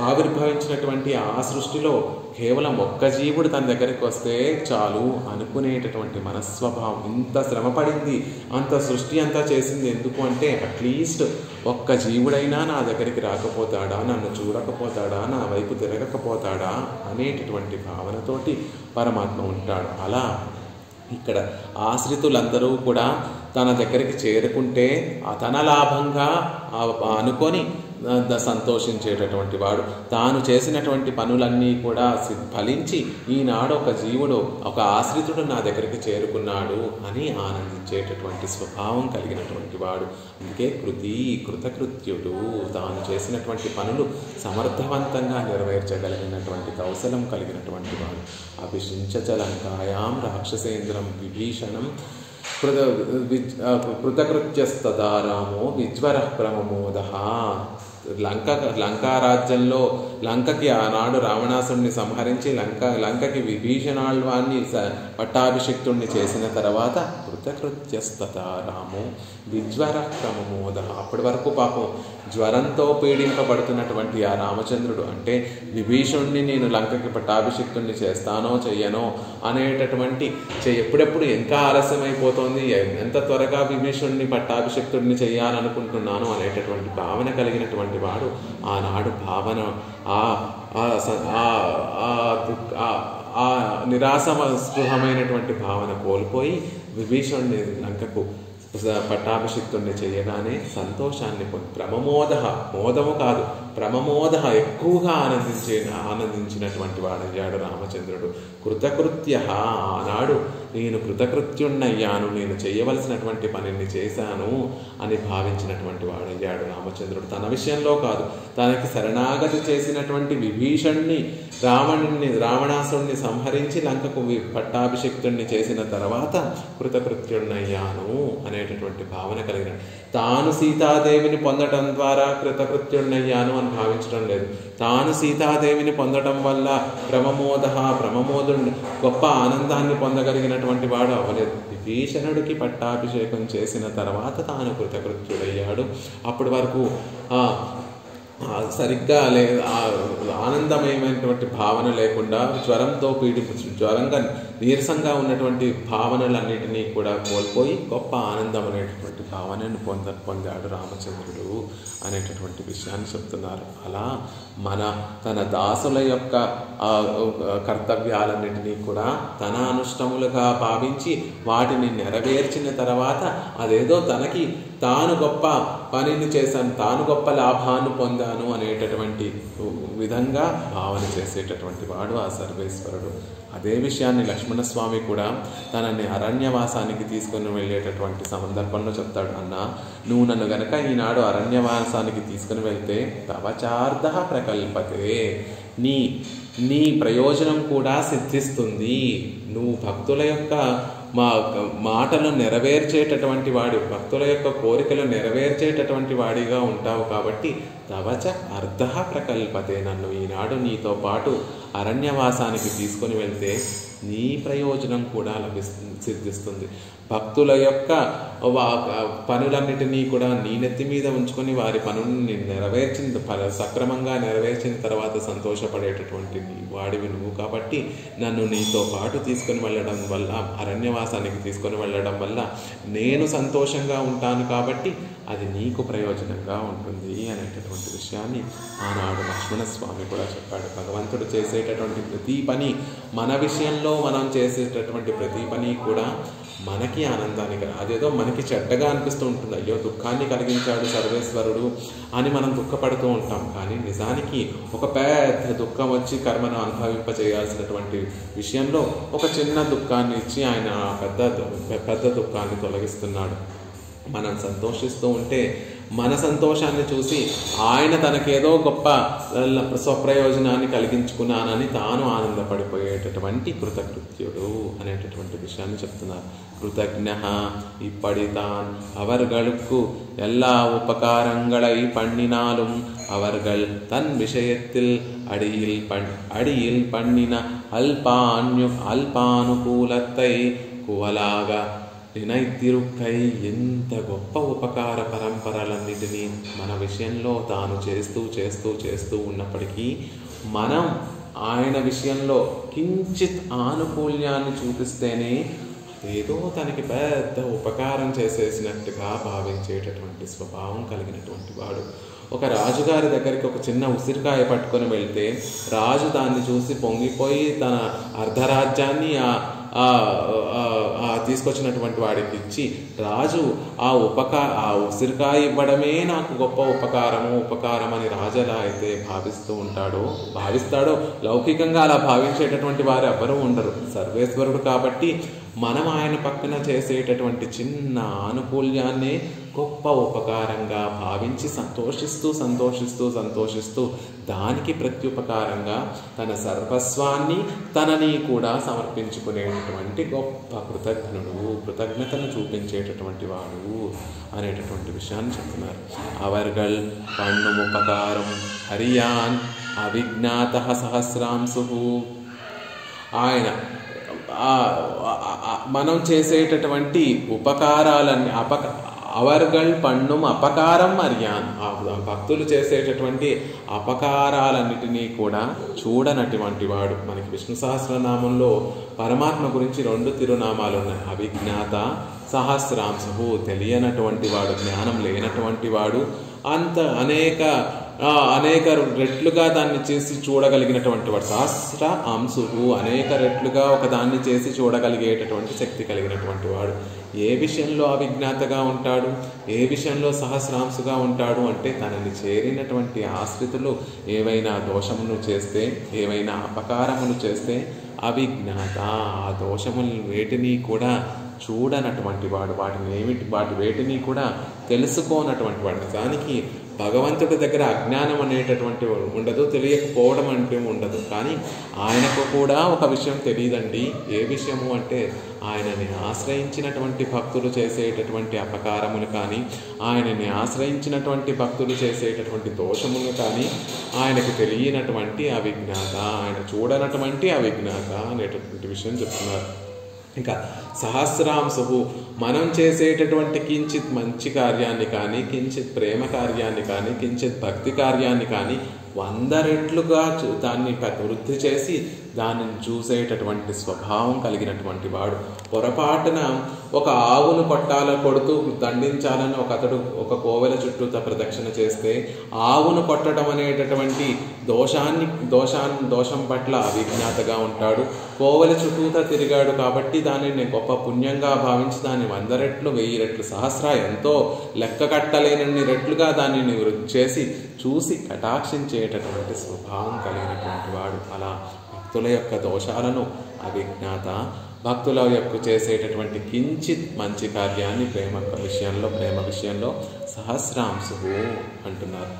ఆవిర్భవించినటువంటి ఆ సృష్టిలో కేవలం ఒక్క జీవుడు తన దగ్గరికి వస్తే చాలు అనుకునేటటువంటి మనస్వభావం. ఇంత శ్రమపడింది, అంత సృష్టి అంతా చేసింది ఎందుకు అంటే, అట్లీస్ట్ ఒక్క జీవుడైనా నా దగ్గరికి రాకపోతాడా, నన్ను చూడకపోతాడా, నా వైపు తిరగకపోతాడా అనేటటువంటి భావనతోటి పరమాత్మ ఉంటాడు. అలా ఇక్కడ ఆశ్రితులందరూ కూడా తన దగ్గరికి చేరుకుంటే తన లాభంగా అనుకొని సంతోషించేటటువంటి వాడు, తాను చేసినటువంటి పనులన్నీ కూడా ఫలించి ఈనాడు ఒక జీవుడు, ఒక ఆశ్రితుడు నా దగ్గరికి చేరుకున్నాడు అని ఆనందించేటటువంటి స్వభావం కలిగినటువంటి వాడు. అందుకే కృతకృత్యుడు, తాను చేసినటువంటి పనులు సమర్థవంతంగా నెరవేర్చగలిగినటువంటి కౌశలం కలిగినటువంటి వాడు. అభిషించలంకాయాం రాక్షసేంద్రం విభీషణం కృతకృత్యస్తదా రామో విజ్వర ప్రమమోద. లంకారాజ్యంలో లంకకి ఆనాడు రావణాసుడిని సంహరించి లంకకి విభీషణాళ్వాన్ని పట్టాభిషిక్తుడిని చేసిన తర్వాత కృతకృత్యస్తదా రామో విజ్వర ప్రమమోద. అప్పటి వరకు పాపం జ్వరంతో పీడింపబడుతున్నటువంటి ఆ రామచంద్రుడు, అంటే విభీషణుడిని నేను లంకకి పట్టాభిషిక్తుడిని చేస్తానో చెయ్యనో అనేటటువంటి ఎప్పుడెప్పుడు ఇంకా ఆలస్యమైపోతోంది, ఎంత త్వరగా విభీషణుడిని పట్టాభిషిక్తుడిని చేయాలనుకుంటున్నాను అనేటటువంటి భావన కలిగినటువంటి వాడు ఆనాడు భావన నిరాశస్పృహమైనటువంటి భావన కోల్పోయి విభీషణుడిని లంకకు పట్టాభిషిక్తుడిని చేయగానే సంతోషాన్ని మోదము కాదు, ప్రమమోద, ఎక్కువగా ఆనందించినటువంటి వాడయ్యాడు రామచంద్రుడు. కృతకృత్య, ఆనాడు నేను కృతకృత్యుణ్ణయ్యాను, నేను చేయవలసినటువంటి పనిని చేశాను అని భావించినటువంటి వాడయ్యాడు రామచంద్రుడు. తన విషయంలో కాదు, తనకి శరణాగతి చేసినటువంటి విభీషణ్ణి, రావణాసుడిని సంహరించి లంకకు పట్టాభిషిక్తుడిని చేసిన తర్వాత కృతకృత్యుణ్ణయ్యాను అనేటటువంటి భావన కలిగిన, తాను సీతాదేవిని పొందటం ద్వారా కృతకృత్యుణ్ణయ్యాను అని భావించడం లేదు. తాను సీతాదేవిని పొందటం వల్ల ప్రమమోదుడు గొప్ప ఆనందాన్ని పొందగలిగినటువంటి వాడు అవ్వలేదు. విభీషణుడికి పట్టాభిషేకం చేసిన తర్వాత తాను కృతకృత్యుడయ్యాడు. అప్పటి వరకు సరిగ్గా ఆనందమయమైనటువంటి భావన లేకుండా జ్వరంగా నీరసంగా ఉన్నటువంటి భావనలన్నిటినీ కూడా కోల్పోయి గొప్ప ఆనందం అనేటటువంటి భావనను పొందాడు రామచంద్రుడు అనేటటువంటి విషయాన్ని చెప్తున్నారు. అలా తన దాసుల యొక్క కర్తవ్యాలన్నిటినీ కూడా తన అనుష్టములుగా భావించి వాటిని నెరవేర్చిన తర్వాత అదేదో తాను గొప్ప పనిని చేశాను, తాను గొప్ప లాభాన్ని పొందాను అనేటటువంటి విధంగా భావన చేసేటటువంటి వాడు ఆ సర్వేశ్వరుడు. అదే విషయాన్ని లక్ష్మణస్వామి కూడా తనని అరణ్యవాసానికి తీసుకుని వెళ్ళేటటువంటి సందర్భంలో చెప్తాడు. అన్నా, నువ్వు నన్ను గనక ఈనాడు అరణ్యవాసానికి తీసుకుని వెళ్తే తవచార్ధ ప్రకల్పతే, నీ ప్రయోజనం కూడా సిద్ధిస్తుంది. నువ్వు భక్తుల యొక్క మాటలు నెరవేర్చేటటువంటి వాడు, భక్తుల యొక్క కోరికలు నెరవేర్చేటటువంటి వాడిగా ఉంటావు కాబట్టి తవచ అర్ధ ప్రకల్పతే, నన్ను ఈనాడు నీతో పాటు అరణ్యవాసానికి తీసుకొని వెళ్తే నీ ప్రయోజనం కూడా సిద్ధిస్తుంది. భక్తుల యొక్క పనులన్నిటినీ కూడా నీ నెత్తి మీద ఉంచుకొని వారి పనుల్ని సక్రమంగా నెరవేర్చిన తర్వాత సంతోషపడేటటువంటి వాడివి నువ్వు. కాబట్టి నన్ను నీతో పాటు తీసుకొని వెళ్ళడం వల్ల, అరణ్యవాసానికి తీసుకొని వెళ్ళడం వల్ల నేను సంతోషంగా ఉంటాను, కాబట్టి అది నీకు ప్రయోజనంగా ఉంటుంది అనేటటువంటి విషయాన్ని ఆనాడు లక్ష్మణస్వామి కూడా చెప్పాడు. భగవంతుడు చేసేటటువంటి ప్రతి పని, మన విషయంలో మనం చేసేటటువంటి ప్రతి పని కూడా మనకి ఆనందానికి, అదేదో మనకి చెడ్డగా అనిపిస్తూ ఉంటుంది. అయ్యో దుఃఖాన్ని కలిగించాడు సర్వేశ్వరుడు అని మనం దుఃఖపడుతూ ఉంటాం. కానీ నిజానికి ఒక పెద్ద దుఃఖం వచ్చి కర్మను అనుభవింపచేయాల్సినటువంటి విషయంలో ఒక చిన్న దుఃఖాన్ని ఇచ్చి ఆయన పెద్ద దుఃఖాన్ని తొలగిస్తున్నాడు. మనం సంతోషిస్తూ ఉంటే మన సంతోషాన్ని చూసి ఆయన తనకేదో గొప్ప స్వప్రయోజనాన్ని కలిగించుకున్నానని తాను ఆనందపడిపోయేటటువంటి కృతకృత్యుడు అనేటటువంటి విషయాన్ని చెప్తున్నారు. కృతజ్ఞ இப்படித்தான் அவர்களுக்கு எல்லா உபகாரங்களை பண்ணினாலும் அவர்கள் தன் விஷயத்தில் அடியில் பண்ணின అల్పానుకూలத்தை కువలాగా వినైతిరుక్కై ఎంత గొప్ప ఉపకార పరంపరలన్నిటినీ మన విషయంలో తాను చేస్తూ ఉన్నప్పటికీ మనం ఆయన విషయంలో కించిత్ ఆనుకూల్యాన్ని చూపిస్తేనే ఏదో తనకి పెద్ద ఉపకారం చేసేసినట్టుగా భావించేటటువంటి స్వభావం కలిగినటువంటి వాడు. ఒక రాజుగారి దగ్గరికి ఒక చిన్న ఉసిరికాయ పట్టుకొని వెళ్తే రాజు దాన్ని చూసి పొంగిపోయి తన అర్ధరాజ్యాన్ని తీసుకొచ్చినటువంటి వాడికి ఇచ్చి, రాజు ఆ ఉసిరికాయ ఇవ్వడమే నాకు గొప్ప ఉపకారం అని రాజు ఎలా అయితే భావిస్తాడో లౌకికంగా అలా భావించేటటువంటి వారు ఎవ్వరూ ఉండరు. సర్వేశ్వరుడు కాబట్టి మనం ఆయన పక్కన చేసేటటువంటి చిన్న ఆనుకూల్యాన్ని గొప్ప ఉపకారంగా భావించి సంతోషిస్తూ దానికి ప్రత్యుపకారంగా తన సర్వస్వాన్ని తనని కూడా సమర్పించుకునేటటువంటి గొప్ప కృతజ్ఞతను చూపించేటటువంటి వాడు అనేటటువంటి విషయాన్ని చెప్తున్నారు. అవర్గల్ పన్ను ఉపకారం హరియాన్ అవిజ్ఞాత సహస్రాంశు. ఆయన మనం చేసేటటువంటి ఉపకారాలన్నీ అవర్గల్ పన్నుం అపకారం అర్యాన్, భక్తులు చేసేటటువంటి అపకారాలన్నిటినీ కూడా చూడనటువంటి వాడు. మనకి విష్ణు సహస్రనామంలో పరమాత్మ గురించి 2 తిరునామాలు ఉన్నాయి. అవిజ్ఞాత, సహస్రాంశు, తెలియనటువంటి వాడు, జ్ఞానం లేనటువంటి వాడు, అనేక రెట్లుగా దాన్ని చేసి చూడగలిగినటువంటి వాడు. సహస్ర అంశువు, అనేక రెట్లుగా ఒకదాన్ని చేసి చూడగలిగేటటువంటి శక్తి కలిగినటువంటి వాడు. ఏ విషయంలో అవిజ్ఞాతగా ఉంటాడు, ఏ విషయంలో సహస్రాంశుగా ఉంటాడు అంటే తనని చేరినటువంటి ఆశ్రితులు ఏవైనా దోషమును చేస్తే, ఏవైనా అపకారములు చేస్తే అవిజ్ఞాత, ఆ దోషములు వేటిని కూడా చూడనటువంటి వాడు, వాటి వేటిని కూడా తెలుసుకోనటువంటి వాడు. దానికి భగవంతుడి దగ్గర అజ్ఞానం అనేటటువంటి ఉండదు, తెలియకపోవడం అంటే ఉండదు. కానీ ఆయనకు కూడా ఒక విషయం తెలియదండి. ఏ విషయము అంటే ఆయనని ఆశ్రయించినటువంటి భక్తులు చేసేటటువంటి అపకారములు కానీ, ఆయనని ఆశ్రయించినటువంటి భక్తులు చేసేటటువంటి దోషములు కానీ ఆయనకు తెలియనటువంటి అవిజ్ఞాత, ఆయన చూడనటువంటి అవిజ్ఞాత అనేటటువంటి విషయం చెప్తున్నారు. ఇంకా సహస్రాంశు, మనం చేసేటటువంటి కించిత్ మంచి కార్యాన్ని కానీ, కించిత్ ప్రేమ కార్యాన్ని కానీ, కించిత్ భక్తి కార్యాన్ని కానీ 100 రెట్లుగా దాన్ని వృద్ధి చేసి దానిని చూసేటటువంటి స్వభావం కలిగినటువంటి వాడు. పొరపాటున ఒక ఆవును కొడుతూ దండించాలని ఒక కోవెల చుట్టూత ప్రదక్షిణ చేస్తే ఆవును కొట్టడం అనేటటువంటి దోషం పట్ల అవిజ్ఞాతగా ఉంటాడు. కోవెల చుట్టూత తిరిగాడు కాబట్టి దానిని గొప్ప పుణ్యంగా భావించి దాన్ని 100 రెట్లు 1000 రెట్లు సహస్ర ఎంతో లెక్క కట్టలేనన్ని రెట్లుగా దానిని చేసి చూసి కటాక్షించేటటువంటి స్వభావం కలిగినటువంటి వాడు. అలా భక్తుల యొక్క దోషాలను అవిజ్ఞాత, భక్తుల యొక్క చేసేటటువంటి కించిత్ మంచి కార్యాన్ని ప్రేమ విషయంలో సహస్రాంశు అంటున్నారు.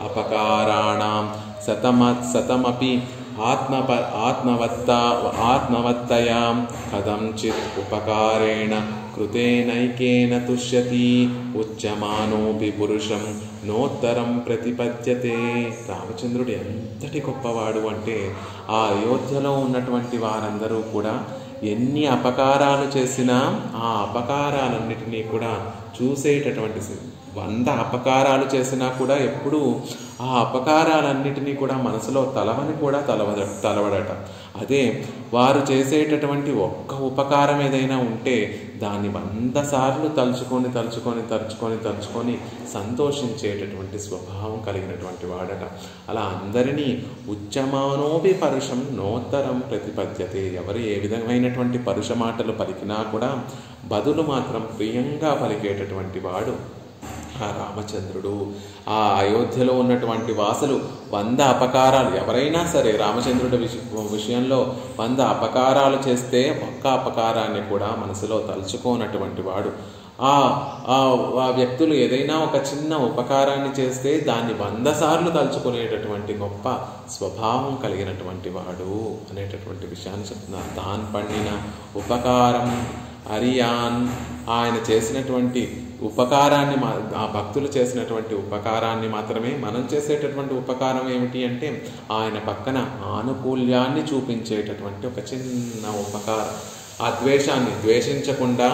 అపకారాణం శతమపి ఆత్మవత్తయా కథంచిత్ ఉపకారేణ కృతేనైకేన తుష్యతి ఉచ్యమానోపి పురుషం నోత్తరం ప్రతిపద్యతే. రామచంద్రుడు ఎంతటి గొప్పవాడు అంటే ఆ అయోధ్యలో ఉన్నటువంటి వారందరూ కూడా ఎన్ని అపకారాలు చేసినా ఆ అపకారాలన్నిటినీ కూడా చూసేటటువంటి 100 అపకారాలు చేసినా కూడా ఎప్పుడూ ఆ అపకారాలన్నిటినీ కూడా మనసులో తలవడట. అదే వారు చేసేటటువంటి ఒక్క ఉపకారం ఏదైనా ఉంటే దాన్ని 100 సార్లు తలుచుకొని సంతోషించేటటువంటి స్వభావం కలిగినటువంటి వాడట. అలా అందరినీ ఉచ్యమానోపి పరుషం నోత్తరం ప్రతిపద్యతే. ఎవరు ఏ విధమైనటువంటి పరుష మాటలు పలికినా కూడా బదులు మాత్రం ప్రియంగా పలికేటటువంటి వాడు ఆ రామచంద్రుడు. ఆ అయోధ్యలో ఉన్నటువంటి వాసులు 100 అపకారాలు ఎవరైనా సరే రామచంద్రుడి విషయంలో 100 అపకారాలు చేస్తే ఒక్క అపకారాన్ని కూడా మనసులో తలుచుకోనటువంటి వాడు. ఆ వ్యక్తులు ఏదైనా ఒక చిన్న ఉపకారాన్ని చేస్తే దాన్ని 100 సార్లు తలుచుకునేటటువంటి గొప్ప స్వభావం కలిగినటువంటి వాడు అనేటటువంటి విషయాన్ని చెప్తున్నారు. తాన్ పండిన ఉపకారం అరియాన్, ఆయన చేసినటువంటి ఉపకారాన్ని ఆ భక్తులు చేసినటువంటి ఉపకారాన్ని మాత్రమే మనం చేసేటటువంటి ఉపకారం ఏమిటి అంటే ఆయన పక్కన ఆనుకూల్యాన్ని చూపించేటటువంటి ఒక చిన్న ఉపకారం. ఆ ద్వేషాన్ని ద్వేషించకుండా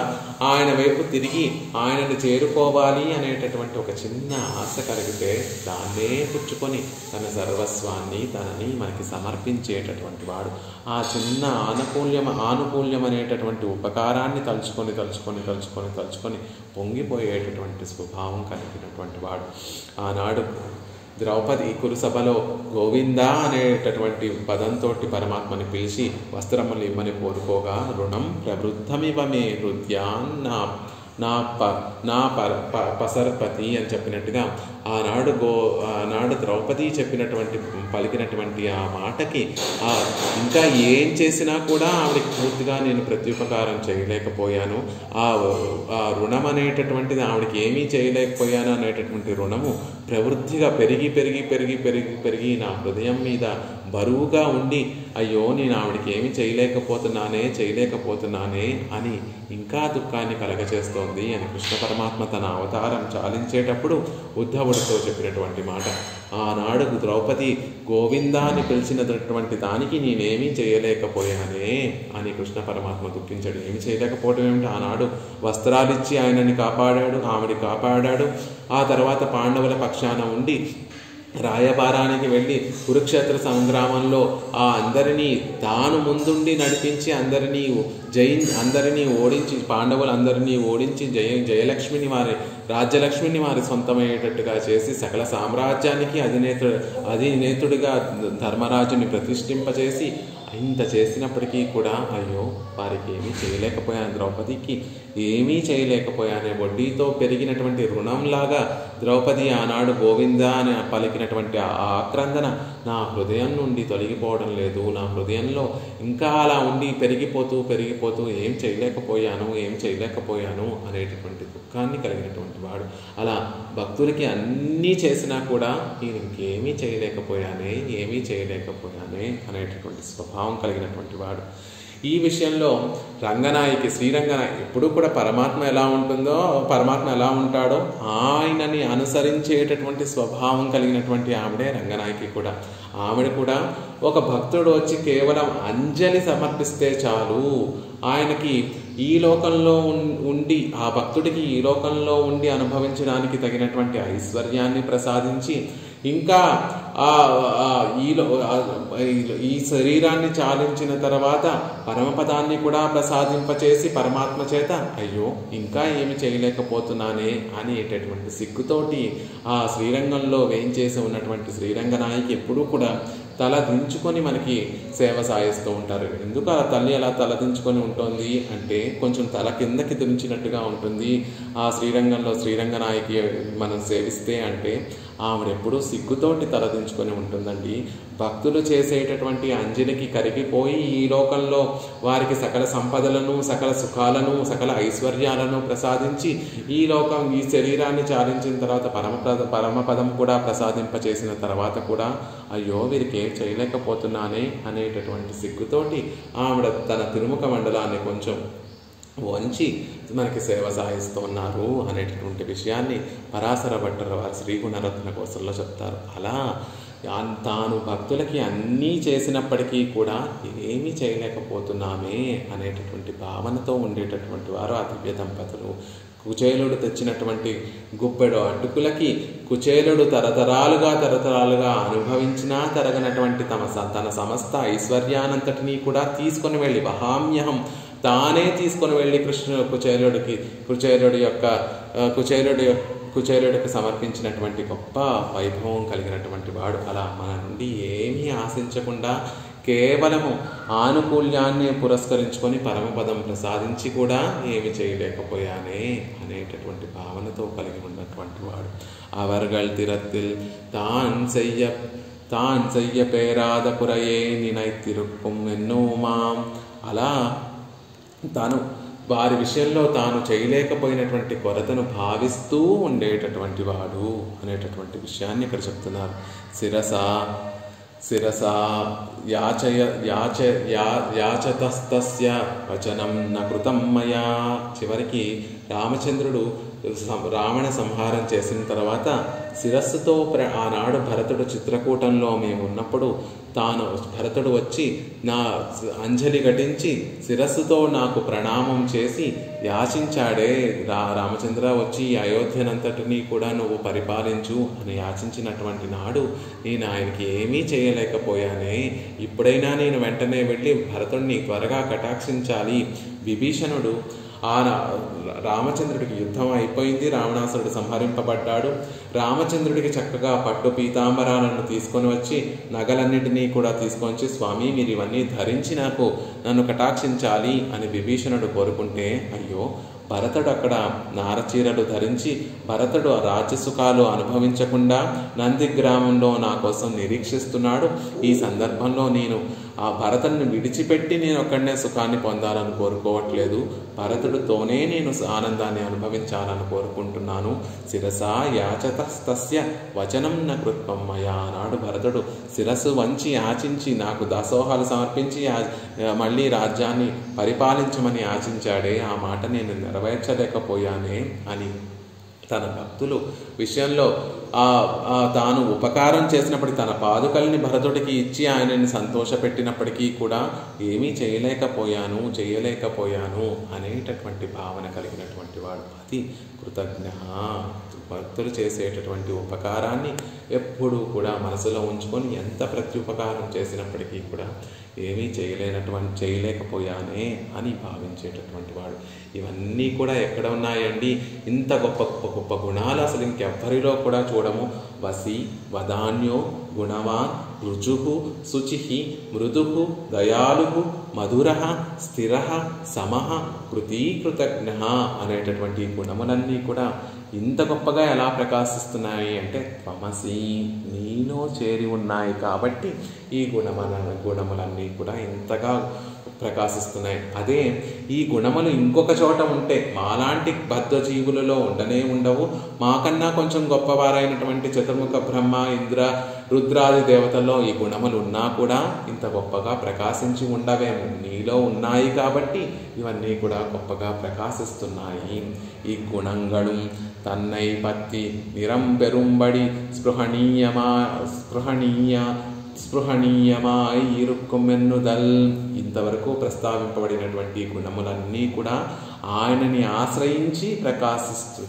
ఆయన వైపు తిరిగి ఆయనని చేరుకోవాలి అనేటటువంటి ఒక చిన్న ఆశ కలిగితే దాన్నే పుచ్చుకొని తన సర్వస్వాన్ని తనని మనకి సమర్పించేటటువంటి వాడు. ఆ చిన్న ఆనుకూల్యం అనేటటువంటి ఉపకారాన్ని తలుచుకొని పొంగిపోయేటటువంటి స్వభావం కలిగినటువంటి వాడు. ఆనాడు ద్రౌపది కురుసభలో గోవింద అనేటటువంటి పదంతో పరమాత్మని పిలిచి వస్త్రములు ఇమ్మని కోరుకోగా రుణం ప్రవృద్ధమివ మే హృద్యాన్ నా పసర్పతి అని చెప్పినట్టుగా ఆనాడు ద్రౌపది పలికినటువంటి ఆ మాటకి ఇంకా ఏం చేసినా కూడా ఆవిడకి పూర్తిగా నేను ప్రత్యుపకారం చేయలేకపోయాను. ఆ రుణం అనేటటువంటిది ఆవిడకి ఏమీ చేయలేకపోయాను అనేటటువంటి రుణము ప్రవృద్ధిగా పెరిగి నా హృదయం మీద బరువుగా ఉండి అయ్యో నేను ఆవిడకి ఏమి చేయలేకపోతున్నానే అని ఇంకా దుఃఖాన్ని కలగచేస్తోంది అని కృష్ణ పరమాత్మ తన అవతారం చాలించేటప్పుడు ఉద్ధవుడితో చెప్పినటువంటి మాట. ఆనాడు ద్రౌపది గోవిందాన్ని పిలిచినటువంటి దానికి నేనేమీ చేయలేకపోయానే అని కృష్ణ పరమాత్మ దుఃఖించాడు. ఏమి చేయలేకపోవడం ఏమిటి? ఆనాడు వస్త్రాలిచ్చి ఆయనని ఆమెని కాపాడాడు. ఆ తర్వాత పాండవుల పక్షాన ఉండి రాయబారానికి వెళ్ళి కురుక్షేత్ర సంగ్రామంలో ఆ అందరినీ తాను ముందుండి నడిపించి అందరినీ ఓడించి పాండవులందరినీ ఓడించి జయలక్ష్మిని రాజ్యలక్ష్మిని వారి సొంతమయ్యేటట్టుగా చేసి సకల సామ్రాజ్యానికి అధినేతుడిగా ధర్మరాజుని ప్రతిష్ఠింపచేసి ఇంత చేసినప్పటికీ కూడా అయ్యో వారికి ఏమీ చేయలేకపోయాను, ద్రౌపదికి ఏమీ చేయలేకపోయానే. వడ్డీతో పెరిగినటువంటి రుణంలాగా ద్రౌపది ఆనాడు గోవింద అని పలికినటువంటి ఆ ఆక్రందన నా హృదయం నుండి తొలగిపోవడం లేదు. నా హృదయంలో ఇంకా అలా ఉండి పెరిగిపోతూ ఏం చేయలేకపోయాను అనేటటువంటి దుఃఖాన్ని కలిగినటువంటి వాడు. అలా భక్తులకి అన్నీ చేసినా కూడా నేను ఇంకేమీ చేయలేకపోయానే అనేటటువంటి స్వభావం కలిగినటువంటి వాడు. ఈ విషయంలో రంగనాయకి శ్రీరంగనాయకి ఎప్పుడూ కూడా పరమాత్మ ఎలా ఉంటాడో ఆయనని అనుసరించేటటువంటి స్వభావం కలిగినటువంటి ఆవిడే రంగనాయకి కూడా. ఆవిడ కూడా ఒక భక్తుడు వచ్చి కేవలం అంజలి సమర్పిస్తే చాలు ఆయనకి ఈ లోకంలో ఉండి ఆ భక్తుడికి ఈ లోకంలో ఉండి అనుభవించడానికి తగినటువంటి ఐశ్వర్యాన్ని ప్రసాదించి ఇంకా ఈ శరీరాన్ని చాలించిన తర్వాత పరమపదాన్ని కూడా ప్రసాదింపచేసి పరమాత్మ చేత అయ్యో ఇంకా ఏమి చేయలేకపోతున్నానే అనేటటువంటి సిగ్గుతోటి ఆ శ్రీరంగంలో వేయించేసి ఉన్నటువంటి శ్రీరంగనాయకి ఎప్పుడూ కూడా తల దించుకొని మనకి సేవ సాయిస్తూ ఉంటారు. ఎందుకు ఆ తల్లి అలా తల దించుకొని ఉంటుంది అంటే కొంచెం తల కిందకి దించినట్టుగా ఉంటుంది. ఆ శ్రీరంగంలో శ్రీరంగనాయకి మనం సేవిస్తే అంటే ఆవిడెప్పుడూ సిగ్గుతోటి తలదించుకొని ఉంటుందండి. భక్తులు చేసేటటువంటి అంజలికి కరిగిపోయి ఈ లోకంలో వారికి సకల సంపదలను, సకల సుఖాలను, సకల ఐశ్వర్యాలను ప్రసాదించి ఈ శరీరాన్ని చాలించిన తర్వాత పరమపదం కూడా ప్రసాదింపచేసిన తర్వాత కూడా అయ్యో వీరికి ఏం చేయలేకపోతున్నానే అనేటటువంటి సిగ్గుతోటి ఆవిడ తన తిరుముఖ మండలాన్ని కొంచెం వంచి మనకి సేవ సాగిస్తున్నారు అనేటటువంటి విషయాన్ని పరాశర భట్టర్ వారి శ్రీగుణరత్న కోశంలో చెప్తారు. అలా తాను భక్తులకి అన్నీ చేసినప్పటికీ కూడా ఏమీ చేయలేకపోతున్నామే అనేటటువంటి భావనతో ఉండేటటువంటి వారు ఆ దివ్య దంపతులు. కుచేలుడు తెచ్చినటువంటి గుప్పెడు అటుకులకి కుచేలుడు తరతరాలుగా అనుభవించినా తరగనటువంటి తన సమస్త ఐశ్వర్యానంతటినీ కూడా తీసుకొని వెళ్ళి వహామ్యహం తానే తీసుకొని వెళ్ళి కుచేలుడికి సమర్పించినటువంటి గొప్ప వైభవం కలిగినటువంటి వాడు. అలా మన నుండి ఏమీ ఆశించకుండా కేవలము ఆనుకూల్యాన్ని పురస్కరించుకొని పరమపదం ప్రసాదించి కూడా ఏమి చేయలేకపోయానే అనేటటువంటి భావనతో కలిగి ఉన్నటువంటి వాడు. అవర్గల్ తిరత్తిల్ తాన్ చెయ్య పేరాద పురయే నినైతిరుక్కుం ఎన్నోమాం. అలా తాను వారి విషయంలో తాను చేయలేకపోయినటువంటి కొరతను భావిస్తూ ఉండేటటువంటి వాడు అనేటటువంటి విషయాన్ని ఇక్కడ చెప్తున్నారు. శిరసా యాచతస్తస్య వచనం న కృతం మయా. చివరికి రామచంద్రుడు రావణ సంహారం చేసిన తర్వాత శిరస్సుతో ఆనాడు భరతుడు చిత్రకూటంలో మేము ఉన్నప్పుడు భరతుడు వచ్చి నా అంజలి ఘటించి శిరస్సుతో నాకు ప్రణామం చేసి యాచించాడే, రామచంద్ర వచ్చి అయోధ్యనంతటినీ కూడా నువ్వు పరిపాలించు అని యాచించినటువంటి నాడు నేను ఆయనకి ఏమీ చేయలేకపోయానే. ఇప్పుడైనా నేను వెంటనే వెళ్ళి భరతుడిని త్వరగా కటాక్షించాలి. విభీషణుడు రామచంద్రుడికి యుద్ధం అయిపోయింది, రావణాసురుడు సంహరింపబడ్డాడు. రామచంద్రుడికి చక్కగా పట్టు పీతాంబరాలను తీసుకొని వచ్చి నగలన్నిటినీ కూడా తీసుకొని వచ్చి, స్వామి మీరు ఇవన్నీ ధరించి నన్ను కటాక్షించాలి అని విభీషణుడు కోరుకుంటే, అయ్యో భరతుడు అక్కడ నారచీరలు ధరించి భరతుడు రాజ్యసుఖాలు అనుభవించకుండా నంది గ్రామంలో నా కోసం నిరీక్షిస్తున్నాడు. ఈ సందర్భంలో నేను ఆ భరతుడిని విడిచిపెట్టి నేను ఒక్కడనే సుఖాన్ని పొందాలని కోరుకోవట్లేదు, భరతుడితోనే నేను ఆనందాన్ని అనుభవించాలని కోరుకుంటున్నాను. శిరసా యాచతస్తస్య వచనం న కృత్వం మయా. నాడు భరతుడు శిరస్సు వంచి యాచించి నాకు దాసోహాలు సమర్పించి మళ్ళీ రాజ్యాన్ని పరిపాలించమని యాచించాడే, ఆ మాట నేను నెరవేర్చలేకపోయానే అని తన భక్తులు విషయంలో తాను ఉపకారం చేసినప్పటికీ తన పాదుకల్ని భరతుడికి ఇచ్చి ఆయనని సంతోషపెట్టినప్పటికీ కూడా ఏమీ చేయలేకపోయాను అనేటటువంటి భావన కలిగినటువంటి వాడు. అది కృతజ్ఞ. భక్తులు చేసేటటువంటి ఉపకారాన్ని ఎప్పుడూ కూడా మనసులో ఉంచుకొని ఎంత ప్రత్యుపకారం చేసినప్పటికీ కూడా ఏమీ చేయలేకపోయానే అని భావించేటటువంటి వాడు. ఇవన్నీ కూడా ఎక్కడ ఉన్నాయండి? ఇంత గొప్ప గుణాలు అసలు ఇంకెవ్వరిలో కూడా చూడము. వసి వదాన్యో గుణవాన్ రుజుః శుచిః మృదుః దయాళుః మధురః స్థిరః సమః కృతీ కృతజ్ఞః అనేటటువంటి గుణములన్నీ కూడా ఇంత గొప్పగా ఎలా ప్రకాశిస్తున్నాయి అంటే త్వమసి, నీలో చేరి ఉన్నాయి కాబట్టి ఈ గుణములన్నీ కూడా ఇంతగా ప్రకాశిస్తున్నాయి. అదే ఈ గుణములు ఇంకొక చోట ఉంటే మాలాంటి బద్ధ జీవులలో ఉండవు. మాకన్నా కొంచెం గొప్పవారైనటువంటి చతుర్ముఖ బ్రహ్మ ఇంద్ర రుద్రాది దేవతల్లో ఈ గుణములు ఉన్నా కూడా ఇంత గొప్పగా ప్రకాశించి ఉండవేమో. నీలో ఉన్నాయి కాబట్టి ఇవన్నీ కూడా గొప్పగా ప్రకాశిస్తున్నాయి. ఈ గుణంగళం తన్నై పత్తి నిరంబెరుంబడి స్పృహణీయమాయి ఇరుక్కుమెన్నుదల్. ఇంతవరకు ప్రస్తావింపబడినటువంటి గుణములన్నీ కూడా ఆయనని ఆశ్రయించి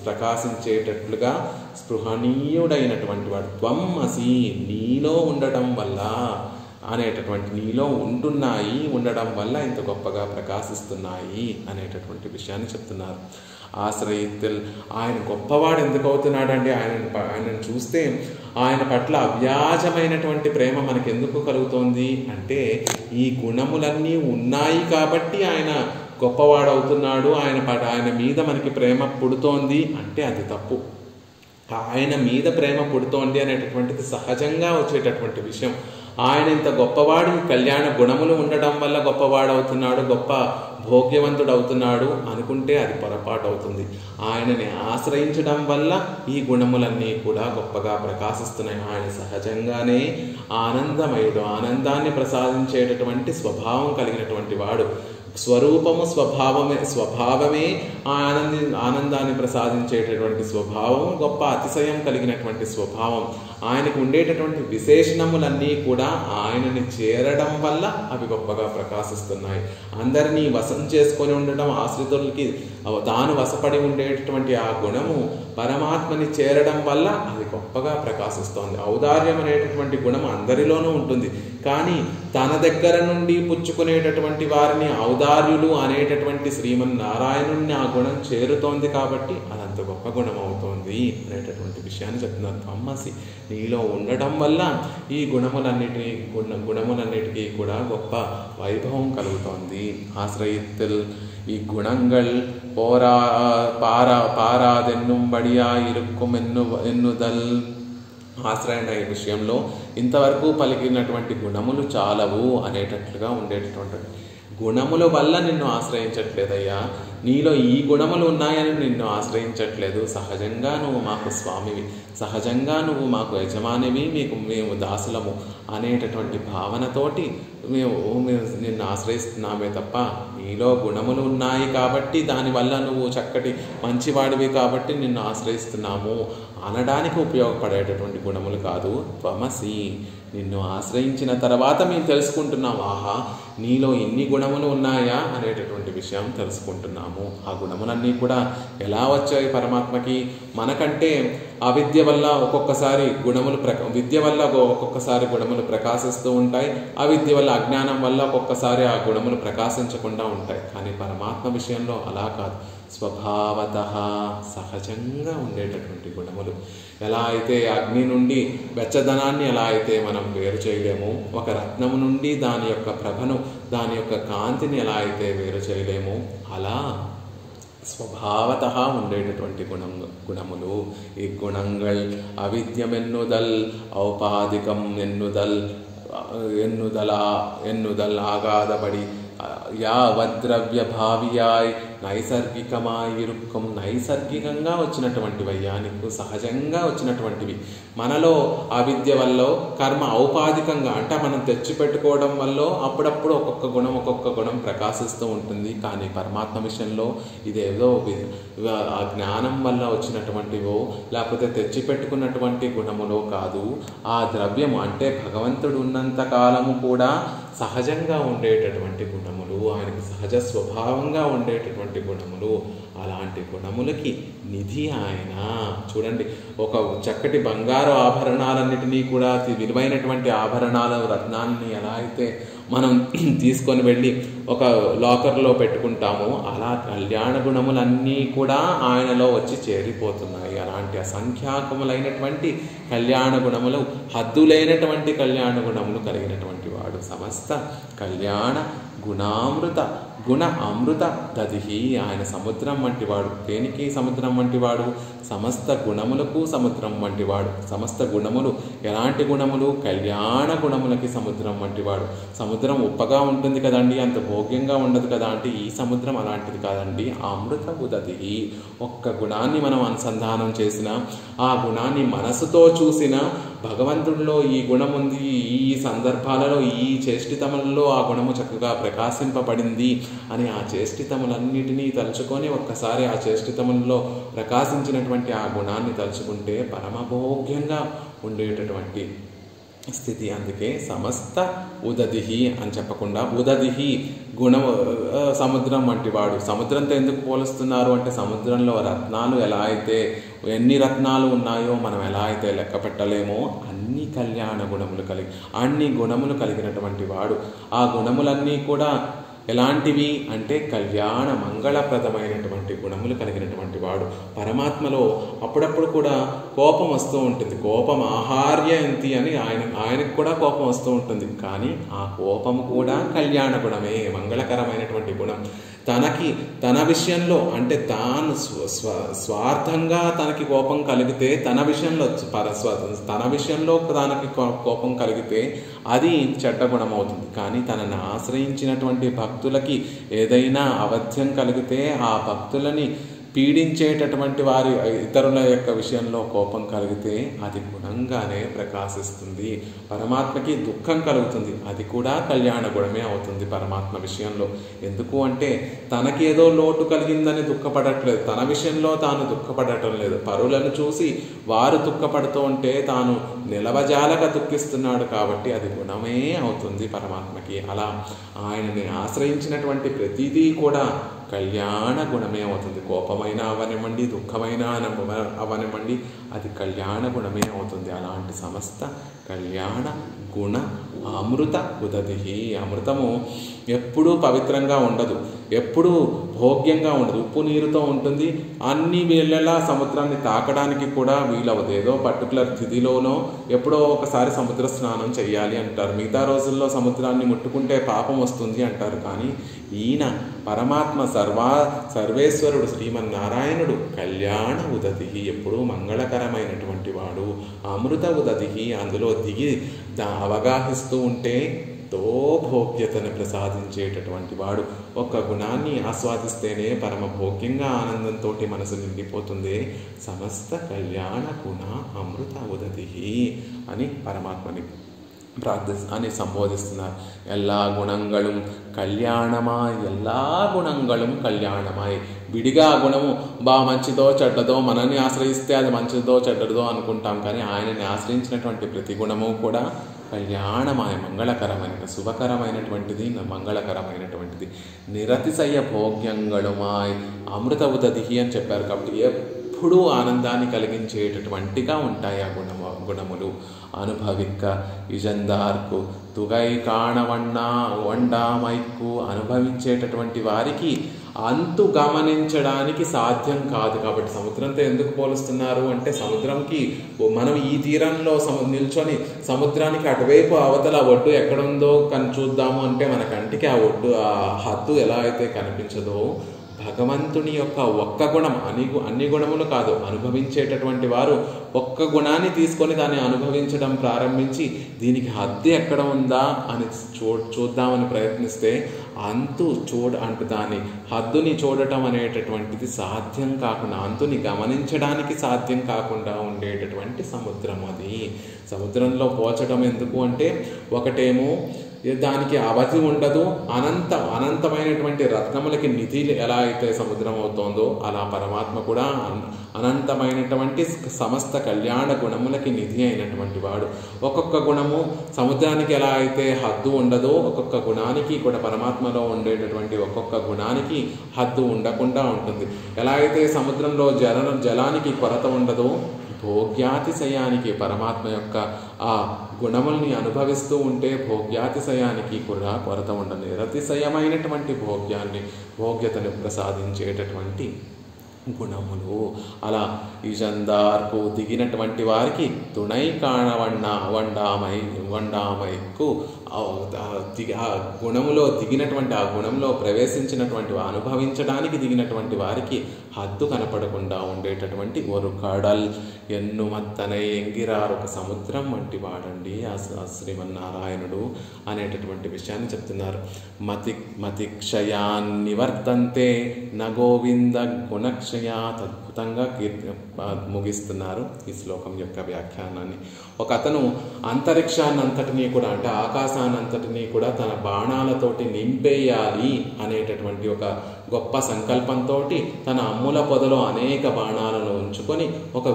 ప్రకాశించేటట్లుగా స్పృహణీయుడైనటువంటి వాడు. త్వం అసి, నీలో ఉండటం వల్ల అనేటటువంటి నీలో ఉండడం వల్ల ఇంత గొప్పగా ప్రకాశిస్తున్నాయి అనేటటువంటి విషయాన్ని చెప్తున్నారు. ఆశ్రయిత్తుల్, ఆయన గొప్పవాడు ఎందుకు అవుతున్నాడండి? ఆయనను చూస్తే ఆయన పట్ల అవ్యాజమైనటువంటి ప్రేమ మనకెందుకు కలుగుతోంది అంటే ఈ గుణములన్నీ ఉన్నాయి కాబట్టి ఆయన గొప్పవాడవుతున్నాడు, ఆయన మీద మనకి ప్రేమ పుడుతోంది అంటే అది తప్పు. ఆయన మీద ప్రేమ పుడుతోంది అనేటటువంటిది సహజంగా వచ్చేటటువంటి విషయం. ఆయన ఇంత గొప్పవాడు, కళ్యాణ గుణములు ఉండడం వల్ల గొప్పవాడవుతున్నాడు, గొప్ప భోగ్యవంతుడు అవుతున్నాడు అనుకుంటే అది పొరపాటు అవుతుంది. ఆయనని ఆశ్రయించడం వల్ల ఈ గుణములన్నీ కూడా గొప్పగా ప్రకాశిస్తున్నాయి. ఆయన సహజంగానే ఆనందమయుడు, ఆనందాన్ని ప్రసాదించేటటువంటి స్వభావం కలిగినటువంటి వాడు. స్వరూపము స్వభావమే ఆనందాన్ని ప్రసాదించేటటువంటి స్వభావం, గొప్ప అతిశయం కలిగినటువంటి స్వభావం. ఆయనకు ఉండేటటువంటి విశేషణములన్నీ కూడా ఆయనని చేరడం వల్ల అవి గొప్పగా ప్రకాశిస్తున్నాయి. అందరినీ వశం చేసుకొని ఉండడం, ఆశ్రితులకి తాను వశపడి ఉండేటటువంటి ఆ గుణము పరమాత్మని చేరడం వల్ల అది గొప్పగా ప్రకాశిస్తోంది. ఔదార్యం అనేటటువంటి గుణం అందరిలోనూ ఉంటుంది, కానీ తన దగ్గర నుండి పుచ్చుకునేటటువంటి వారిని ఔదార్యులు అనేటటువంటి శ్రీమన్నారాయణుడిని ఆ గుణం చేరుతోంది కాబట్టి అదంత గొప్ప గుణం అవుతోంది అనేటటువంటి విషయాన్ని చెప్తున్నారు. త్వమసి, నీలో ఉండటం వల్ల ఈ గుణములన్నిటికీ కూడా గొప్ప వైభవం కలుగుతోంది. ఆశ్రయిత్తిల్ ఈ గుణంగల్ పారాదెన్నుంబడియా ఇరుక్కుం ఎన్నుదల్. ఆశ్రయణ ఈ విషయంలో ఇంతవరకు పలికినటువంటి గుణములు చాలవు అనేటట్లుగా ఉండేటటువంటి గుణముల వల్ల నిన్ను ఆశ్రయించట్లేదయ్యా, నీలో ఈ గుణములు ఉన్నాయని నిన్ను ఆశ్రయించట్లేదు. సహజంగా నువ్వు మాకు స్వామివి, సహజంగా నువ్వు మాకు యజమానివి, మేము దాసులము అనేటటువంటి భావనతోటి మేము నిన్ను ఆశ్రయిస్తున్నామే తప్ప నీలో గుణములు ఉన్నాయి కాబట్టి, దానివల్ల నువ్వు చక్కటి మంచివాడివి కాబట్టి నిన్ను ఆశ్రయిస్తున్నాము అనడానికి ఉపయోగపడేటటువంటి గుణములు కాదు. త్వమసి, నిన్ను ఆశ్రయించిన తర్వాత మేము తెలుసుకుంటున్నాం, ఆహా నీలో ఇన్ని గుణములు ఉన్నాయా అనేటటువంటి విషయం తెలుసుకుంటున్నాము. ఆ గుణములన్నీ కూడా ఎలా వచ్చాయి పరమాత్మకి? మనకంటే అవిద్య వల్ల ఒక్కొక్కసారి విద్య వల్ల ఒక్కొక్కసారి గుణములు ప్రకాశిస్తూ ఉంటాయి, అవిద్య వల్ల అజ్ఞానం వల్ల ఒక్కొక్కసారి ఆ గుణములు ప్రకాశించకుండా ఉంటాయి. కానీ పరమాత్మ విషయంలో అలా కాదు, స్వభావతః సహజంగా ఉండేటటువంటి గుణములు. ఎలా అయితే అగ్ని నుండి వెచ్చదనాన్ని ఎలా అయితే మనం వేరు చేయలేము, ఒక రత్నము నుండి దాని యొక్క ప్రభను, దాని యొక్క కాంతిని ఎలా అయితే వేరు చేయలేము, అలా స్వభావతః ఉండేటటువంటి గుణములు. ఈ గుణంగల్ అవిద్యమెన్నుదల్ ఔపాధికం ఎన్నుదల్ ఆగాదబడి యావద్రవ్య భావియాయ్ నైసర్గికమాయిరుక్కం. నైసర్గికంగా వచ్చినటువంటివయ్యా, నీకు సహజంగా వచ్చినటువంటివి. మనలో అవిద్య వల్ల కర్మ ఔపాధికంగా అంటే మనం తెచ్చిపెట్టుకోవడం వల్ల అప్పుడప్పుడు ఒక్కొక్క గుణం ప్రకాశిస్తూ ఉంటుంది. కానీ పరమాత్మ విషయంలో ఇదేదో ఆ జ్ఞానం వల్ల వచ్చినటువంటివో లేకపోతే తెచ్చిపెట్టుకున్నటువంటి గుణములో కాదు. ఆ ద్రవ్యము అంటే భగవంతుడు ఉన్నంత కాలము కూడా సహజంగా ఉండేటటువంటి గుణములు, ఆయనకి సహజ స్వభావంగా ఉండేటటువంటి గుణములు. అలాంటి గుణములకి నిధి ఆయన. చూడండి, ఒక చక్కటి బంగారు ఆభరణాలన్నిటినీ కూడా విలువైనటువంటి ఆభరణాల రత్నాన్ని ఎలా అయితే మనం తీసుకొని వెళ్ళి ఒక లాకర్లో పెట్టుకుంటామో అలా కళ్యాణ గుణములన్నీ కూడా ఆయనలో వచ్చి చేరిపోతున్నాయి. అలాంటి అసంఖ్యాకములైనటువంటి కళ్యాణ గుణములు, హద్దులైనటువంటి కళ్యాణ గుణములు కలిగినటువంటి వాడు. సమస్త కళ్యాణ గుణ అమృత దదిహి. ఆయన సముద్రం వంటివాడు. దేనికి సముద్రం వంటివాడు? సమస్త గుణములకు సముద్రం వంటివాడు. సమస్త గుణములు ఎలాంటి గుణములు? కళ్యాణ గుణములకి సముద్రం వంటివాడు. సముద్రం ఉప్పగా ఉంటుంది కదండి, అంత భోగ్యంగా ఉండదు కదా అంటే ఈ సముద్రం అలాంటిది కాదండి. అమృతపు దదిహి. ఒక్క గుణాన్ని మనం అనుసంధానం చేసిన, ఆ గుణాన్ని మనసుతో చూసిన, భగవంతుడిలో ఈ గుణం ఉంది, ఈ సందర్భాలలో ఈ చేష్టితములలో ఆ గుణము చక్కగా ప్రకాశింపబడింది అని ఆ చేష్టితములన్నిటినీ తలుచుకొని ఒక్కసారి ఆ చేష్టితములలో ప్రకాశించినటువంటి ఆ గుణాన్ని తలుచుకుంటే పరమభోగ్యంగా ఉండేటటువంటి స్థితి. అందుకే సమస్త ఉదదిహి అని చెప్పకుండా ఉదదిహి సముద్రం వంటివాడు. సముద్రంతో ఎందుకు పోలుస్తున్నారు అంటే సముద్రంలో రత్నాలు ఎలా అయితే ఎన్ని రత్నాలు ఉన్నాయో మనం ఎలా అయితే లెక్క పెట్టలేమో అన్ని కళ్యాణ గుణములు కలిగినటువంటి వాడు. ఆ గుణములన్నీ కూడా ఎలాంటివి అంటే కళ్యాణ మంగళప్రదమైనటువంటి గుణములు కలిగినటువంటి వాడు. పరమాత్మలో అప్పుడప్పుడు కూడా కోపం వస్తూ ఉంటుంది. కోపం ఆహార్యంతి అని ఆయనకు కూడా కోపం వస్తూ ఉంటుంది. కానీ ఆ కోపము కూడా కళ్యాణ గుణమే, మంగళకరమైనటువంటి గుణం. తన విషయంలో అంటే తాను స్వార్థంగా తనకి కోపం కలిగితే తన విషయంలో తనకి కోపం కలిగితే అది చెడ్డ గుణం అవుతుంది. కానీ తనని ఆశ్రయించినటువంటి భక్తులు భక్తులకి ఏదైనా అవధ్యం కలిగితే ఆ భక్తులని పీడించేటటువంటి వారి ఇతరుల యొక్క విషయంలో కోపం కలిగితే అది గుణంగానే ప్రకాశిస్తుంది. పరమాత్మకి దుఃఖం కలుగుతుంది, అది కూడా కళ్యాణ గుణమే అవుతుంది పరమాత్మ విషయంలో. ఎందుకు అంటే తనకి ఏదో లోటు కలిగిందని దుఃఖపడట్లేదు, తన విషయంలో తాను దుఃఖపడటం లేదు. పరులను చూసి వారు దుఃఖపడుతూ ఉంటే తాను నిలవజాలగా దుఃఖిస్తున్నాడు, కాబట్టి అది గుణమే అవుతుంది పరమాత్మకి. అలా ఆయనని ఆశ్రయించినటువంటి ప్రతిదీ కూడా కళ్యాణ గుణమే అవుతుంది. కోపమైనా అవనివ్వండి, దుఃఖమైనా అవనివ్వండి, అది కళ్యాణ గుణమే అవుతుంది. అలాంటి సమస్త కళ్యాణ గుణ అమృత ఉదతి. అమృతము ఎప్పుడూ పవిత్రంగా ఉండదు, ఎప్పుడూ భోగ్యంగా ఉండదు, ఉప్పు నీరుతో ఉంటుంది. అన్ని వేళలా సముద్రాన్ని తాకడానికి కూడా వీలవదు. ఏదో పర్టికులర్ తిథిలోనో ఎప్పుడో ఒకసారి సముద్ర స్నానం చేయాలి అంటారు. మిగతా రోజుల్లో సముద్రాన్ని ముట్టుకుంటే పాపం వస్తుంది అంటారు. కానీ ఈయన పరమాత్మ సర్వేశ్వరుడు శ్రీమన్నారాయణుడు కళ్యాణ ఉదతి, ఎప్పుడూ మంగళకరమైనటువంటి వాడు. అమృత ఉదతి, అందులో దిగి అవగాహిస్తూ ఉంటే తో భోగ్యతను ప్రసాదించేటటువంటి వాడు. ఒక్క గుణాన్ని ఆస్వాదిస్తేనే పరమ భోగ్యంగా ఆనందంతో మనసు నిండిపోతుంది. సమస్త కళ్యాణ గుణ అమృత ఉదతి అని పరమాత్మని అని సంబోధిస్తున్నారు. எல்லா గుణங்களும் కళ్యాణమాయ్, எல்லா గుణங்களும் కళ్యాణమాయ్. విడిగా గుణము మంచిదో చెడ్డదో మనల్ని ఆశ్రయిస్తే అది మంచిదో చెడ్డదో అనుకుంటాం, కానీ ఆయనని ఆశ్రయించినటువంటి ప్రతి గుణము కూడా కళ్యాణమాయ, మంగళకరమైన శుభకరమైనటువంటిది, మంగళకరమైనటువంటిది. నిరతిశయ భోగ్యంగళమాయ్ అమృత ఉదతి అని చెప్పారు. కాబట్టి ఎప్పుడూ ఆనందాన్ని కలిగించేటటువంటిగా ఉంటాయి ఆ గుణములు. అనుభవిక్క ఇజందార్కు తుగై కాణవన్నామైకు, అనుభవించేటటువంటి వారికి అంతు గమనించడానికి సాధ్యం కాదు. కాబట్టి సముద్రంతో ఎందుకు పోలుస్తున్నారు అంటే, సముద్రంకి మనం ఈ తీరంలో నిల్చొని సముద్రానికి అటువైపు అవతల ఒడ్డు ఎక్కడుందో చూద్దాము అంటే మన కంటికి ఆ ఒడ్డు ఆ హద్దు ఎలా అయితే కనిపించదో, భగవంతుని యొక్క ఒక్క గుణం అన్ని గుణములు కాదు, అనుభవించేటటువంటి వారు ఒక్క గుణాన్ని తీసుకొని దాన్ని అనుభవించడం ప్రారంభించి దీనికి హద్దు ఎక్కడ ఉందా అని చూద్దామని ప్రయత్నిస్తే అంటూ దాని హద్దుని చూడటం అనేటటువంటిది సాధ్యం కాకుండా, అంతుని గమనించడానికి సాధ్యం కాకుండా ఉండేటటువంటి సముద్రం అది. సముద్రంలో పోచడం ఎందుకు అంటే, ఒకటేమో దానికి అవధి ఉండదు, అనంతమైనటువంటి రత్నములకి నిధి ఎలా అయితే సముద్రం అవుతోందో అలా పరమాత్మ కూడా అనంతమైనటువంటి సమస్త కళ్యాణ గుణములకి నిధి అయినటువంటి వాడు. ఒక్కొక్క గుణము సముద్రానికి ఎలా అయితే హద్దు ఉండదో, ఒక్కొక్క గుణానికి కూడా పరమాత్మలో ఉండేటటువంటి ఒక్కొక్క గుణానికి హద్దు ఉండకుండా ఉంటుంది. ఎలా అయితే సముద్రంలో జలానికి కొరత ఉండదో, భోగ్యాతిశయానికి పరమాత్మ యొక్క ఆ గుణముల్ని అనుభవిస్తూ ఉంటే భోగ్యాతిశయానికి కూడా కొరత ఉండదు. నిరతిశయమైనటువంటి భోగ్యతను ప్రసాదించేటటువంటి గుణములు. అలా ఈజందార్కు దిగినటువంటి వారికి తుణై కాణవన్నామైకు గుణములో దిగినటువంటి ఆ గుణంలో ప్రవేశించినటువంటి అనుభవించడానికి దిగినటువంటి వారికి హద్దు కనపడకుండా ఉండేటటువంటి ఒక కడల్ ఎన్నుమత్తనై ఎంగిరారు, ఒక సముద్రం వంటి వాడండి ఆ శ్రీమన్నారాయణుడు అనేటటువంటి విషయాన్ని చెప్తున్నారు. మతిక్షయాన్ని వర్తంతే నగోవింద గుణక్షయాత్, అద్భుతంగా ముగిస్తున్నారు ఈ శ్లోకం యొక్క వ్యాఖ్యానాన్ని. ఒక అతను అంతరిక్షాన్నంతటినీ కూడా, అంటే ఆకాశాన్నంతటినీ కూడా తన బాణాలతోటి నింపేయాలి అనేటటువంటి ఒక గొప్ప సంకల్పంతో తన అమ్ముల పొదలో అనేక బాణాలను ఉంచుకొని ఒక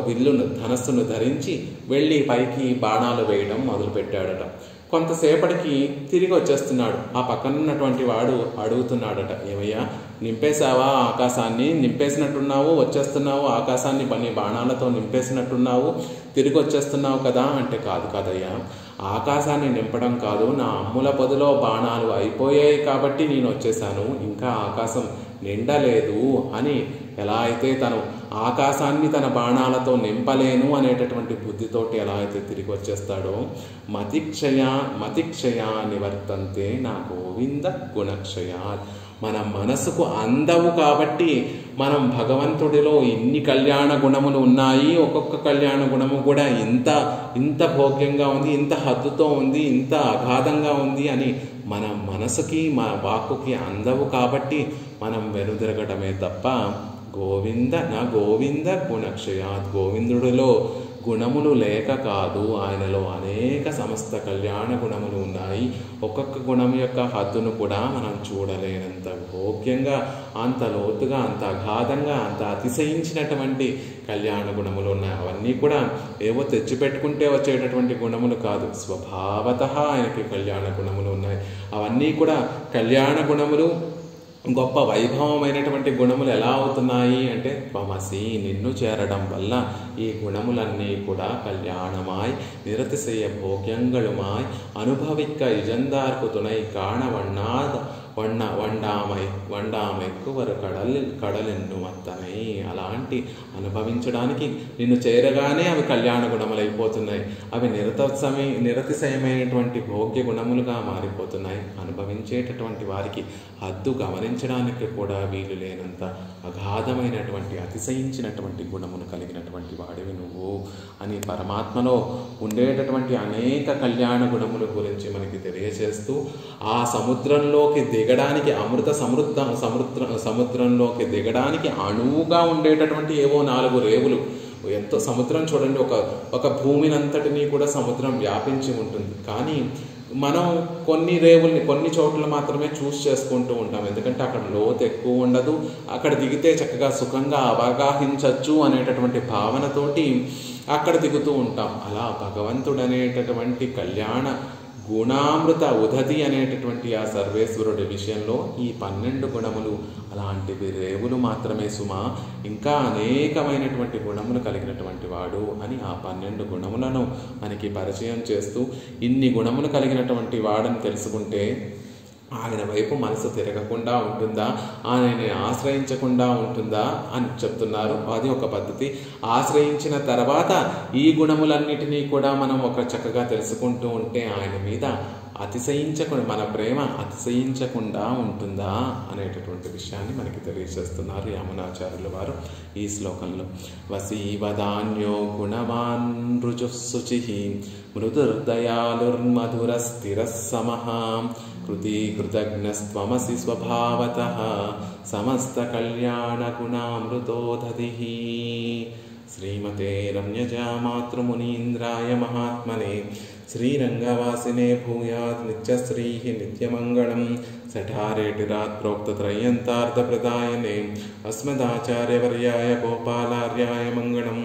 ధనస్సును ధరించి వెళ్ళి పైకి బాణాలు వేయడం మొదలుపెట్టాడట. కొంతసేపటికి తిరిగి వచ్చేస్తున్నాడు. ఆ పక్కనున్నటువంటి వాడు అడుగుతున్నాడట, ఏమయ్యా నింపేశావా ఆకాశాన్ని? నింపేసినట్టున్నావు, వచ్చేస్తున్నావు, ఆకాశాన్ని నీ బాణాలతో నింపేసినట్టున్నావు, తిరిగి వచ్చేస్తున్నావు కదా అంటే, కాదు కాదయ్యా, ఆకాశాన్ని నింపడం కాదు, నా అమ్ముల పొదలో బాణాలు అయిపోయాయి కాబట్టి నేను వచ్చేసాను, ఇంకా ఆకాశం నిండలేదు అని ఎలా అయితే తను ఆకాశాన్ని తన బాణాలతో నింపలేను అనేటటువంటి బుద్ధితోటి ఎలా అయితే తిరిగి వచ్చేస్తాడో, మతిక్షయా నివర్తంతే నా గోవింద గుణక్షయా, మన మనసుకు అందవు. కాబట్టి మనం భగవంతుడిలో ఇన్ని కళ్యాణ గుణములు ఉన్నాయి, ఒక్కొక్క కళ్యాణ గుణము కూడా ఇంత భోగ్యంగా ఉంది, ఇంత హద్దుతో ఉంది, ఇంత అగాధంగా ఉంది అని మన మనసుకి మన వాక్కుకి అందవు. కాబట్టి మనం వెనుదిరగటమే తప్ప గోవింద గుణక్షయాత్, గోవిందుడిలో గుణములు లేక కాదు, ఆయనలో అనేక సమస్త కళ్యాణ గుణములు ఉన్నాయి. ఒక్కొక్క గుణం యొక్క హద్దును కూడా మనం చూడలేనంత భోగ్యంగా, అంత లోతుగా, అంత అగాధంగా, అంత అతిశయించినటువంటి కళ్యాణ గుణములు ఉన్నాయి. అవన్నీ కూడా ఏవో తెచ్చిపెట్టుకుంటే వచ్చేటటువంటి గుణములు కాదు, స్వభావతః ఆయనకి కళ్యాణ గుణములు ఉన్నాయి. అవన్నీ కూడా కళ్యాణ గుణములు, గొప్ప వైభవమైనటువంటి గుణములు ఎలా అవుతున్నాయి అంటే త్వమసి, నిన్ను చేరడం వల్ల ఈ గుణములన్నీ కూడా కళ్యాణమాయ్ నిరతిశయ భోగ్యంగళుమాయ్ అనుభవిక్క ఇజందార్కు తునై కాణ వండామెక్కువరు కడలెన్ను మత్తనై. అలాంటి అనుభవించడానికి నిన్ను చేరగానే అవి కళ్యాణ గుణములు అయిపోతున్నాయి. అవి నిరతిశయమైనటువంటి భోగ్య గుణములుగా మారిపోతున్నాయి. అనుభవించేటటువంటి వారికి హద్దు గమనించడానికి కూడా వీలు లేనంత అగాధమైనటువంటి అతిశయించినటువంటి గుణమును కలిగినటువంటి వాడివి నువ్వు అని పరమాత్మలో ఉండేటటువంటి అనేక కళ్యాణ గుణముల గురించి మనకి తెలియజేస్తూ, ఆ సముద్రంలోకి దిగడానికి, అమృత సముద్రంలోకి దిగడానికి అణువుగా ఉండేటటువంటి ఏవో 4 రేవులు, ఎంతో సముద్రం చూడండి, ఒక భూమినంతటినీ కూడా సముద్రం వ్యాపించి ఉంటుంది. కానీ మనం కొన్ని రేవుల్ని కొన్ని చోట్ల మాత్రమే చూస్ చేసుకుంటూ ఉంటాం, ఎందుకంటే అక్కడ లోతు ఎక్కువ ఉండదు, అక్కడ దిగితే చక్కగా సుఖంగా అవగాహించవచ్చు అనేటటువంటి భావనతోటి అక్కడ దిగుతూ ఉంటాం. అలా భగవంతుడు అనేటటువంటి కళ్యాణ గుణామృత ఉదతి అనేటటువంటి ఆ సర్వేశ్వరుడి విషయంలో ఈ 12 గుణములు అలాంటివి రేవులు మాత్రమే సుమా, ఇంకా అనేకమైనటువంటి గుణములు కలిగినటువంటి వాడు అని ఆ 12 గుణములను మనకి పరిచయం చేస్తూ, ఇన్ని గుణములు కలిగినటువంటి వాడని తెలుసుకుంటే ఆయన వైపు మనసు తిరగకుండా ఉంటుందా, ఆయనని ఆశ్రయించకుండా ఉంటుందా అని చెప్తున్నారు. అది ఒక పద్ధతి. ఆశ్రయించిన తర్వాత ఈ గుణములన్నిటినీ కూడా మనం చక్కగా తెలుసుకుంటూ ఉంటే ఆయన మీద మన ప్రేమ అతిశయించకుండా ఉంటుందా అనేటటువంటి విషయాన్ని మనకి తెలియజేస్తున్నారు యామునాచార్యుల వారు ఈ శ్లోకంలో. వసీవదాన్యో గుణవాన్ రుజుశుచి మృదుర్దయాలుర్మధురస్థిరస్సమః కృతజ్ఞస్త్వమసి స్వభావతః సమస్త కళ్యాణ గుణామృతోదధిః. శ్రీమతే రమ్యజా మాతృమునీంద్రాయ మహాత్మనే శ్రీరంగవాసినే భూయాత్ నిత్యశ్రీ నిత్యమంగళం. సఠారేటిరాత్ ప్రోక్తత్రయంతార్థప్రదాయనే అస్మదాచార్యవర్యాయ గోపాలార్యాయ మంగళం.